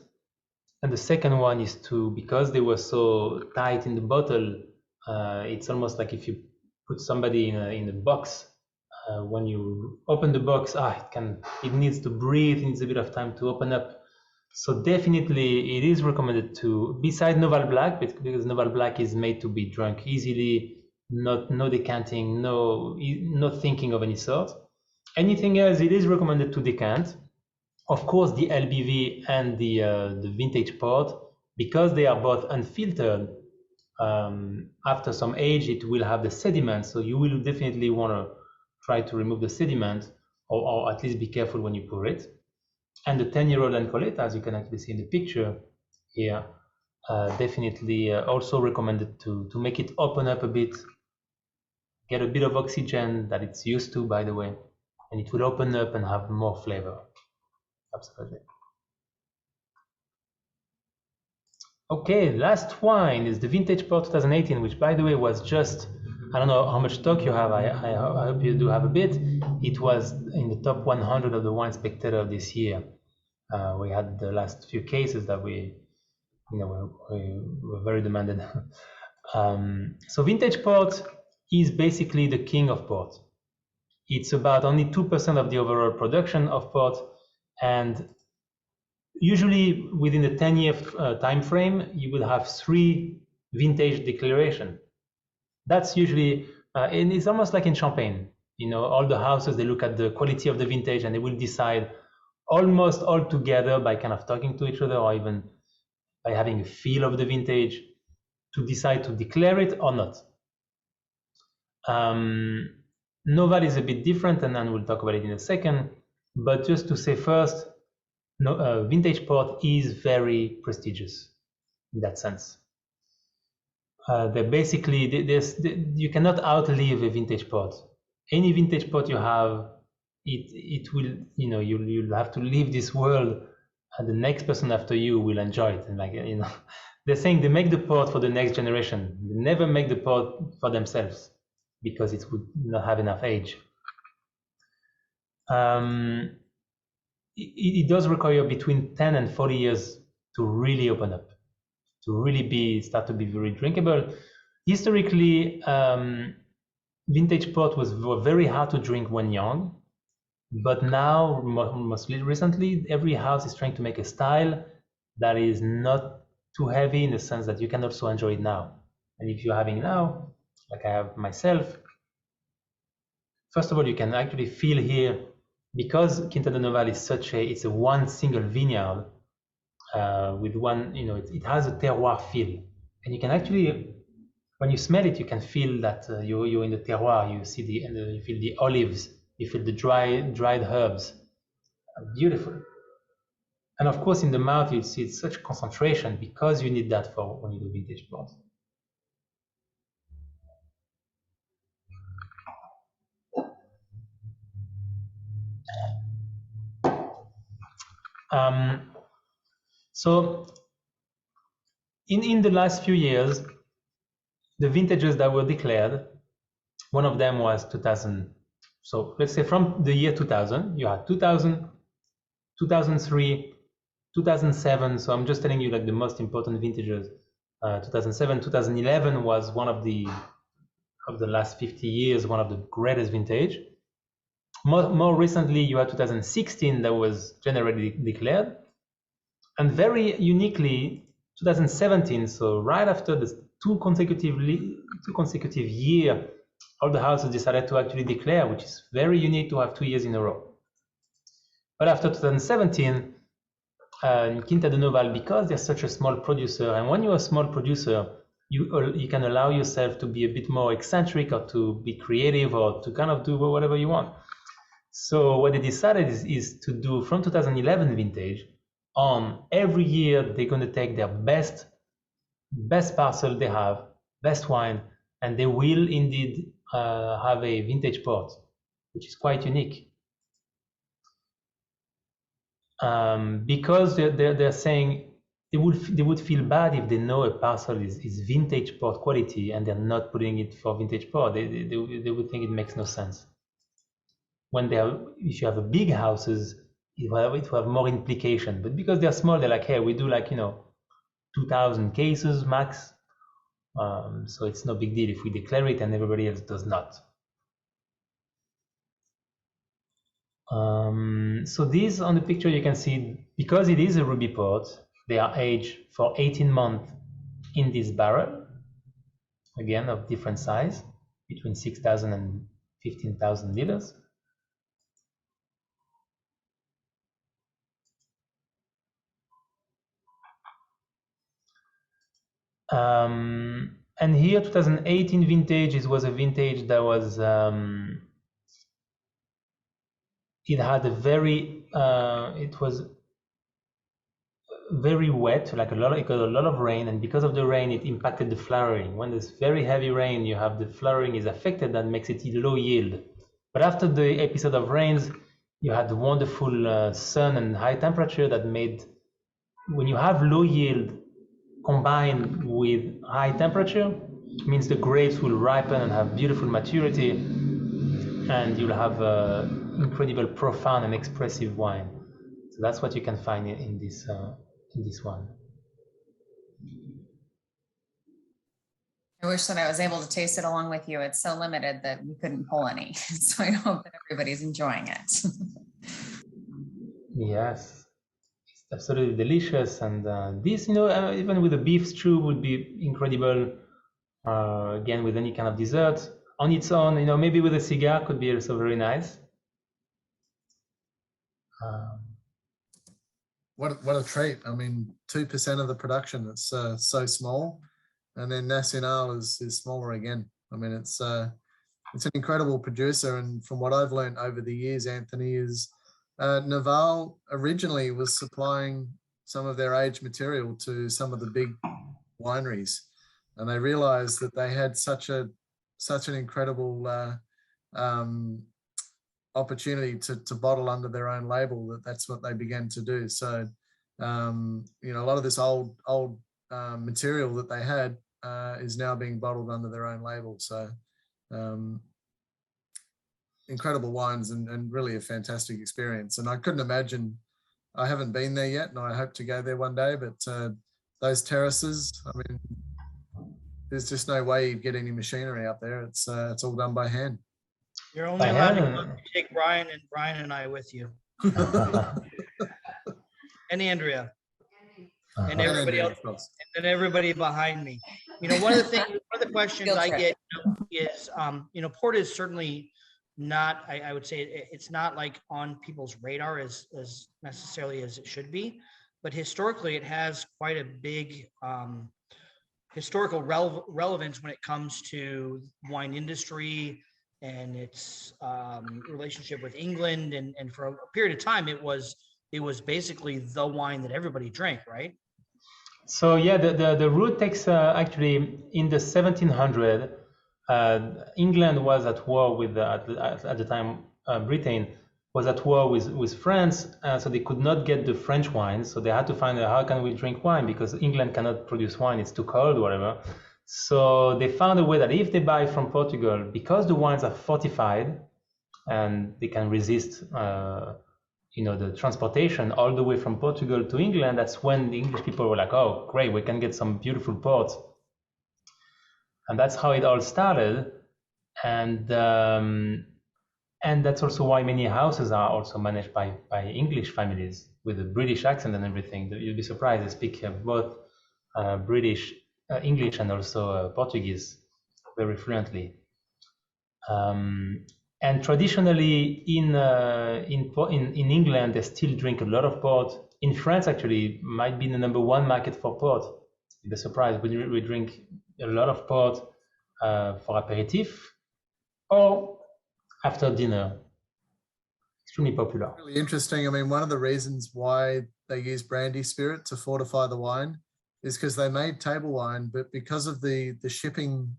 And the second one is because they were so tight in the bottle, it's almost like if you put somebody in a box, when you open the box, it needs to breathe, it needs a bit of time to open up. So definitely it is recommended to, beside Noval Black, because Noval Black is made to be drunk easily, no decanting, no thinking of any sort. Anything else, it is recommended to decant. Of course, the LBV and the vintage port, because they are both unfiltered, after some age, it will have the sediment. So you will definitely want to try to remove the sediment, or at least be careful when you pour it. And the 10-year-old Callieta, as you can actually see in the picture here, definitely also recommended to make it open up a bit, get a bit of oxygen that it's used to, by the way, and it will open up and have more flavor. Absolutely. Okay, last wine is the Vintage Port 2018, which, by the way, was just, I don't know how much stock you have. I hope you do have a bit. It was in the top 100 of the Wine Spectator this year. We had the last few cases that we were very demanded. So Vintage Port is basically the king of port. It's about only 2% of the overall production of port, and usually within the 10-year time frame, you will have 3 vintage declaration. That's usually, and it's almost like in Champagne. All the houses, they look at the quality of the vintage and they will decide almost all together by kind of talking to each other, or even by having a feel of the vintage, to decide to declare it or not. Noval is a bit different, and then we'll talk about it in a second. But just to say first, vintage port is very prestigious in that sense. They're basically, you cannot outlive a vintage port. Any vintage port you have, it will, you'll have to leave this world, and the next person after you will enjoy it. And they're saying they make the port for the next generation. They never make the port for themselves, because it would not have enough age. It does require between 10 and 40 years to really open up, to really start to be very drinkable. Historically, vintage port was very hard to drink when young, but now, mostly recently, every house is trying to make a style that is not too heavy, in the sense that you can also enjoy it now. And if you're having now, like I have myself, first of all, you can actually feel here, because Quinta Do Noval is it's a one single vineyard with one, it has a terroir feel, and you can actually, when you smell it, you can feel that you're in the terroir. You see you feel the olives, you feel the dried herbs, beautiful. And of course, in the mouth, you see it's such concentration, because you need that for when you do vintage port. So in the last few years, the vintages that were declared, one of them was 2000. So let's say from the year 2000, you had 2000, 2003, 2007. So I'm just telling you like the most important vintages. 2007, 2011 was one of the last 50 years, one of the greatest vintage. More recently, you had 2016 that was generally declared. And very uniquely, 2017, so right after the two consecutive years, all the houses decided to actually declare, which is very unique to have 2 years in a row. But after 2017, Quinta Do Noval, because they're such a small producer, and when you're a small producer, you can allow yourself to be a bit more eccentric, or to be creative, or to kind of do whatever you want. So what they decided is to do from 2011 vintage, on every year they're going to take their best parcel they have, best wine, and they will indeed have a vintage port, which is quite unique. Because they're saying they would feel bad if they know a parcel is vintage port quality and they're not putting it for vintage port. They would think it makes no sense. When if you have a big houses, it will have more implication. But because they're small, they're like, hey, we do like 2,000 cases max. So it's no big deal if we declare it and everybody else does not. So these on the picture you can see, because it is a ruby port, they are aged for 18 months in this barrel, again of different size, between 6,000 and 15,000 liters. And here 2018 vintage was a vintage that was it had a very it was very wet, like it got a lot of rain, and because of the rain it impacted the flowering. When there's very heavy rain, you have the flowering is affected, that makes it low yield. But after the episode of rains, you had the wonderful sun and high temperature that made, when you have low yield combined with high temperature, means the grapes will ripen and have beautiful maturity, and you'll have incredible, profound and expressive wine. So that's what you can find in this one. I wish that I was able to taste it along with you. It's so limited that we couldn't pull any. So I hope that everybody's enjoying it. Yes, it's absolutely delicious. And this, even with a beef stew would be incredible. Again, with any kind of dessert. On its own, maybe with a cigar could be also very nice. What a treat. I mean, 2% of the production, it's so small. And then Nationale is smaller again. I mean, it's an incredible producer. And from what I've learned over the years, Anthony, is Noval originally was supplying some of their aged material to some of the big wineries. And they realized that they had such an incredible opportunity to bottle under their own label, that's what they began to do. So, a lot of this old material that they had is now being bottled under their own label. So, incredible wines and really a fantastic experience. And I couldn't imagine, I haven't been there yet and I hope to go there one day, but those terraces, I mean, there's just no way you'd get any machinery up there. It's all done by hand. You're only allowed to take Brian and I with you. And Andrea. And everybody else, and everybody behind me. One of the questions I get is, port is certainly not, I would say it's not like on people's radar as necessarily as it should be, but historically it has quite a big historical relevance when it comes to wine industry and its relationship with England. And for a period of time, it was basically the wine that everybody drank, right? So yeah, the root takes actually in the 1700s. England was at war with at the time Britain was at war with France, so they could not get the French wine. So they had to find out how can we drink wine, because England cannot produce wine; it's too cold, or whatever. So they found a way that if they buy from Portugal, because the wines are fortified and they can resist the transportation all the way from Portugal to England, that's when the English people were like, oh, great, we can get some beautiful ports. And that's how it all started. And that's also why many houses are also managed by English families with a British accent and everything. You'll be surprised, they speak both British, English and also Portuguese very fluently. And traditionally in England, they still drink a lot of port. In France, actually, might be the #1 market for port. You'll be surprised. We drink a lot of port for aperitif or after dinner, extremely popular. Really interesting. I mean, one of the reasons why they use brandy spirit to fortify the wine is because they made table wine, but because of the shipping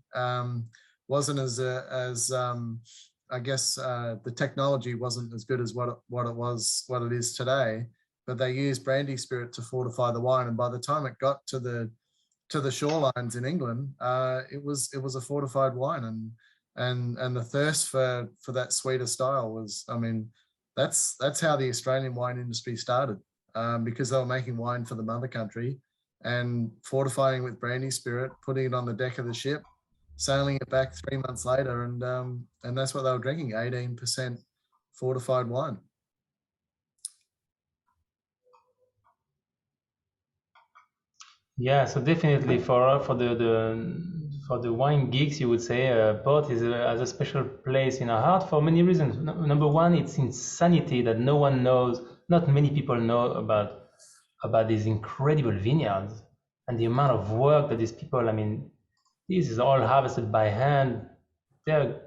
wasn't as I guess the technology wasn't as good as what it is today. But they used brandy spirit to fortify the wine, and by the time it got to the shorelines in England, it was a fortified wine, and the thirst for that sweeter style was, I mean, that's how the Australian wine industry started, because they were making wine for the mother country and fortifying with brandy spirit, putting it on the deck of the ship, sailing it back 3 months later, and that's what they were drinking, 18% fortified wine. Yeah, so definitely for the wine geeks, you would say Port has a special place in our heart for many reasons. Number one, it's insanity that no one knows, not many people know about these incredible vineyards and the amount of work that these people, I mean, this is all harvested by hand. They're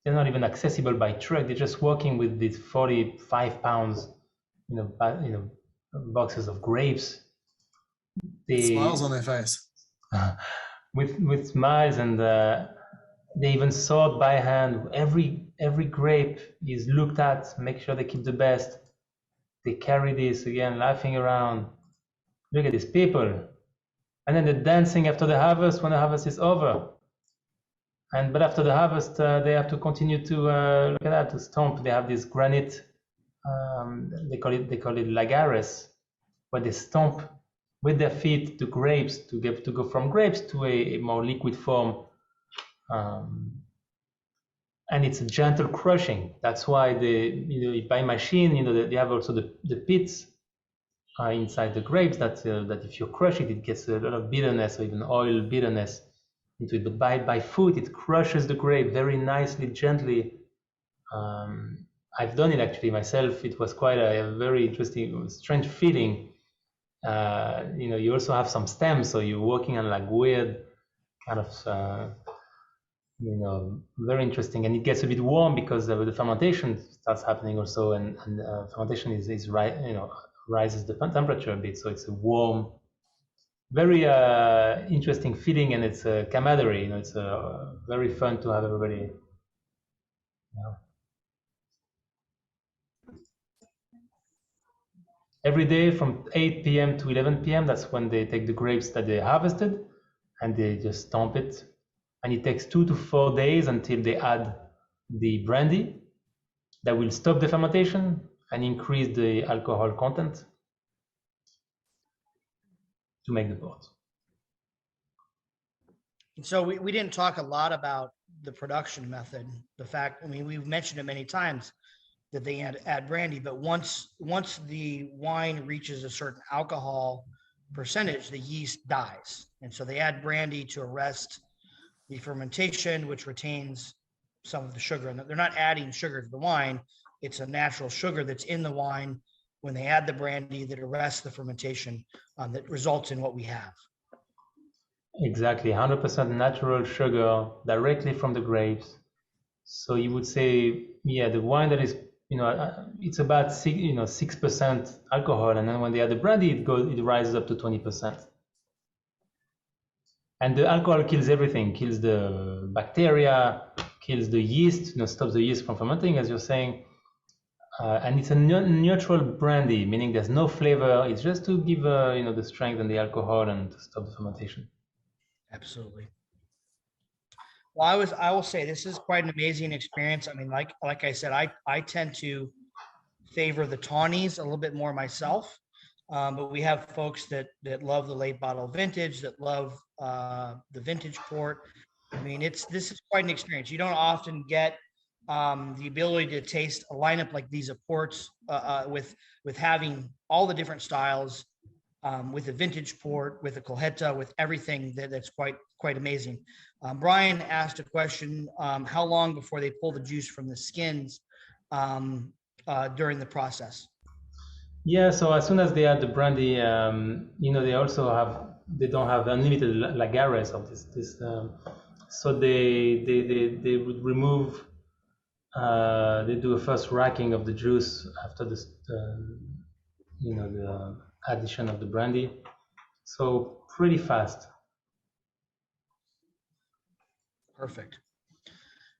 not even accessible by truck. They're just working with these 45 pounds, boxes of grapes. Smiles on their face. with smiles, and they even sort by hand. Every grape is looked at, make sure they keep the best. They carry this again, laughing around. Look at these people, and then they're dancing after the harvest when the harvest is over. But after the harvest, they have to continue to look at that, to stomp. They have this granite. They call it lagares, where they stomp with their feet the grapes to go from grapes to a more liquid form, and it's a gentle crushing. That's why by machine, they have also the pits inside the grapes that if you crush it, it gets a lot of bitterness or even oil bitterness into it. But by foot, it crushes the grape very nicely, gently. I've done it actually myself. It was quite a very interesting, strange feeling. You also have some stems, so you're working on like weird kind of, very interesting, and it gets a bit warm because the fermentation starts happening also, and fermentation is right, rises the temperature a bit, so it's a warm, very interesting feeling, and it's a camaraderie. It's very fun to have everybody. Every day from 8 p.m. to 11 p.m. that's when they take the grapes that they harvested and they just stomp it. And it takes 2 to 4 days until they add the brandy that will stop the fermentation and increase the alcohol content to make the port. So we didn't talk a lot about the production method. The fact, I mean, we've mentioned it many times that they add brandy, but once the wine reaches a certain alcohol percentage, the yeast dies. And so they add brandy to arrest the fermentation, which retains some of the sugar. And they're not adding sugar to the wine. It's a natural sugar that's in the wine when they add the brandy that arrests the fermentation, that results in what we have. Exactly, 100% natural sugar directly from the grapes. So you would say, yeah, the wine that is, it's about 6% alcohol, and then when they add the brandy, it rises up to 20%. And the alcohol kills everything, kills the bacteria, kills the yeast, stops the yeast from fermenting, as you're saying. And it's a neutral brandy, meaning there's no flavor. It's just to give, the strength and the alcohol and to stop the fermentation. Absolutely. Well, I will say this is quite an amazing experience. I mean, like I said, I tend to favor the tawnies a little bit more myself, but we have folks that love the late bottle vintage, that love the vintage port. I mean, this is quite an experience. You don't often get the ability to taste a lineup like these of ports with having all the different styles, with the vintage port, with the Callieta, with everything that's quite amazing. Brian asked a question, how long before they pull the juice from the skins during the process? Yeah, so as soon as they add the brandy, they also they don't have unlimited lagares of this so they would remove They do a first racking of the juice after the addition of the brandy. So pretty fast. Perfect.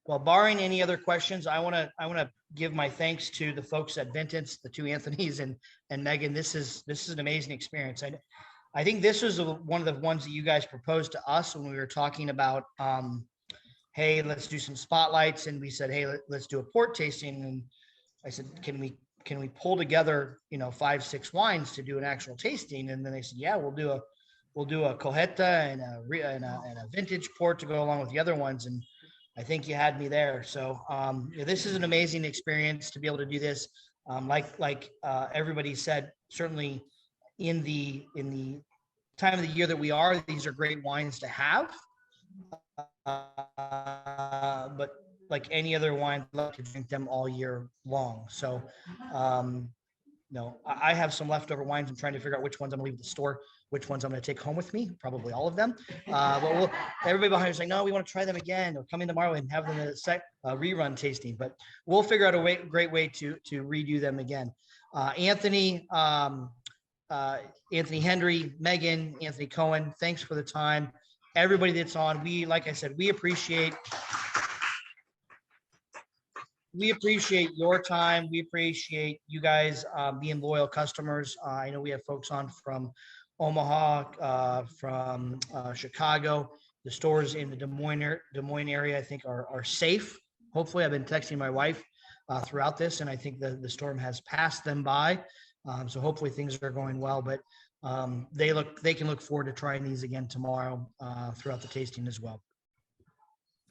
Well, barring any other questions, I want to give my thanks to the folks at Vintage, the two Anthony's and Megan. This is an amazing experience. I think this was one of the ones that you guys proposed to us when we were talking about, hey, let's do some spotlights, and we said, hey, let's do a port tasting. And I said, can we pull together 5-6 wines to do an actual tasting? And then they said, yeah, we'll do a Quinita and a vintage port to go along with the other ones. And I think you had me there. So this is an amazing experience to be able to do this. Like everybody said, certainly in the time of the year that we are, these are great wines to have. But like any other wine, I love to drink them all year long. So I have some leftover wines. I'm trying to figure out which ones I'm gonna leave at the store, which ones I'm going to take home with me, probably all of them. But everybody behind is like, no, we want to try them again, or come in tomorrow and have them in a rerun tasting. But we'll figure out a great way to redo them again. Anthony Henry, Megan, Anthony Cohen, thanks for the time. Everybody that's on, like I said, we appreciate your time. We appreciate you guys being loyal customers. I know we have folks on from Omaha, from Chicago. The stores in the Des Moines area, I think, are safe. Hopefully, I've been texting my wife throughout this, and I think the storm has passed them by. So hopefully things are going well. But they can look forward to trying these again tomorrow throughout the tasting as well.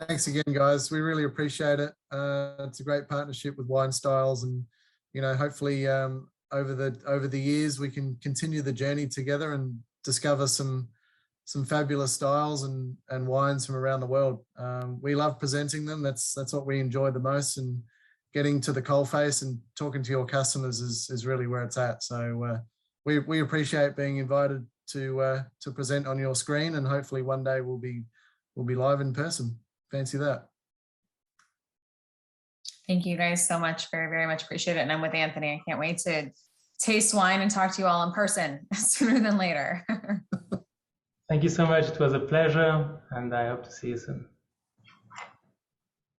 Thanks again, guys. We really appreciate it. It's a great partnership with WineStyles, and hopefully over the years we can continue the journey together and discover some fabulous styles and wines from around the world. We love presenting them. That's what we enjoy the most, and getting to the coalface and talking to your customers is really where it's at. So we appreciate being invited to present on your screen, and hopefully one day we'll be live in person. Fancy that. Thank you guys so much. Very, very much appreciate it. And I'm with Anthony. I can't wait to taste wine and talk to you all in person sooner than later. Thank you so much. It was a pleasure, and I hope to see you soon.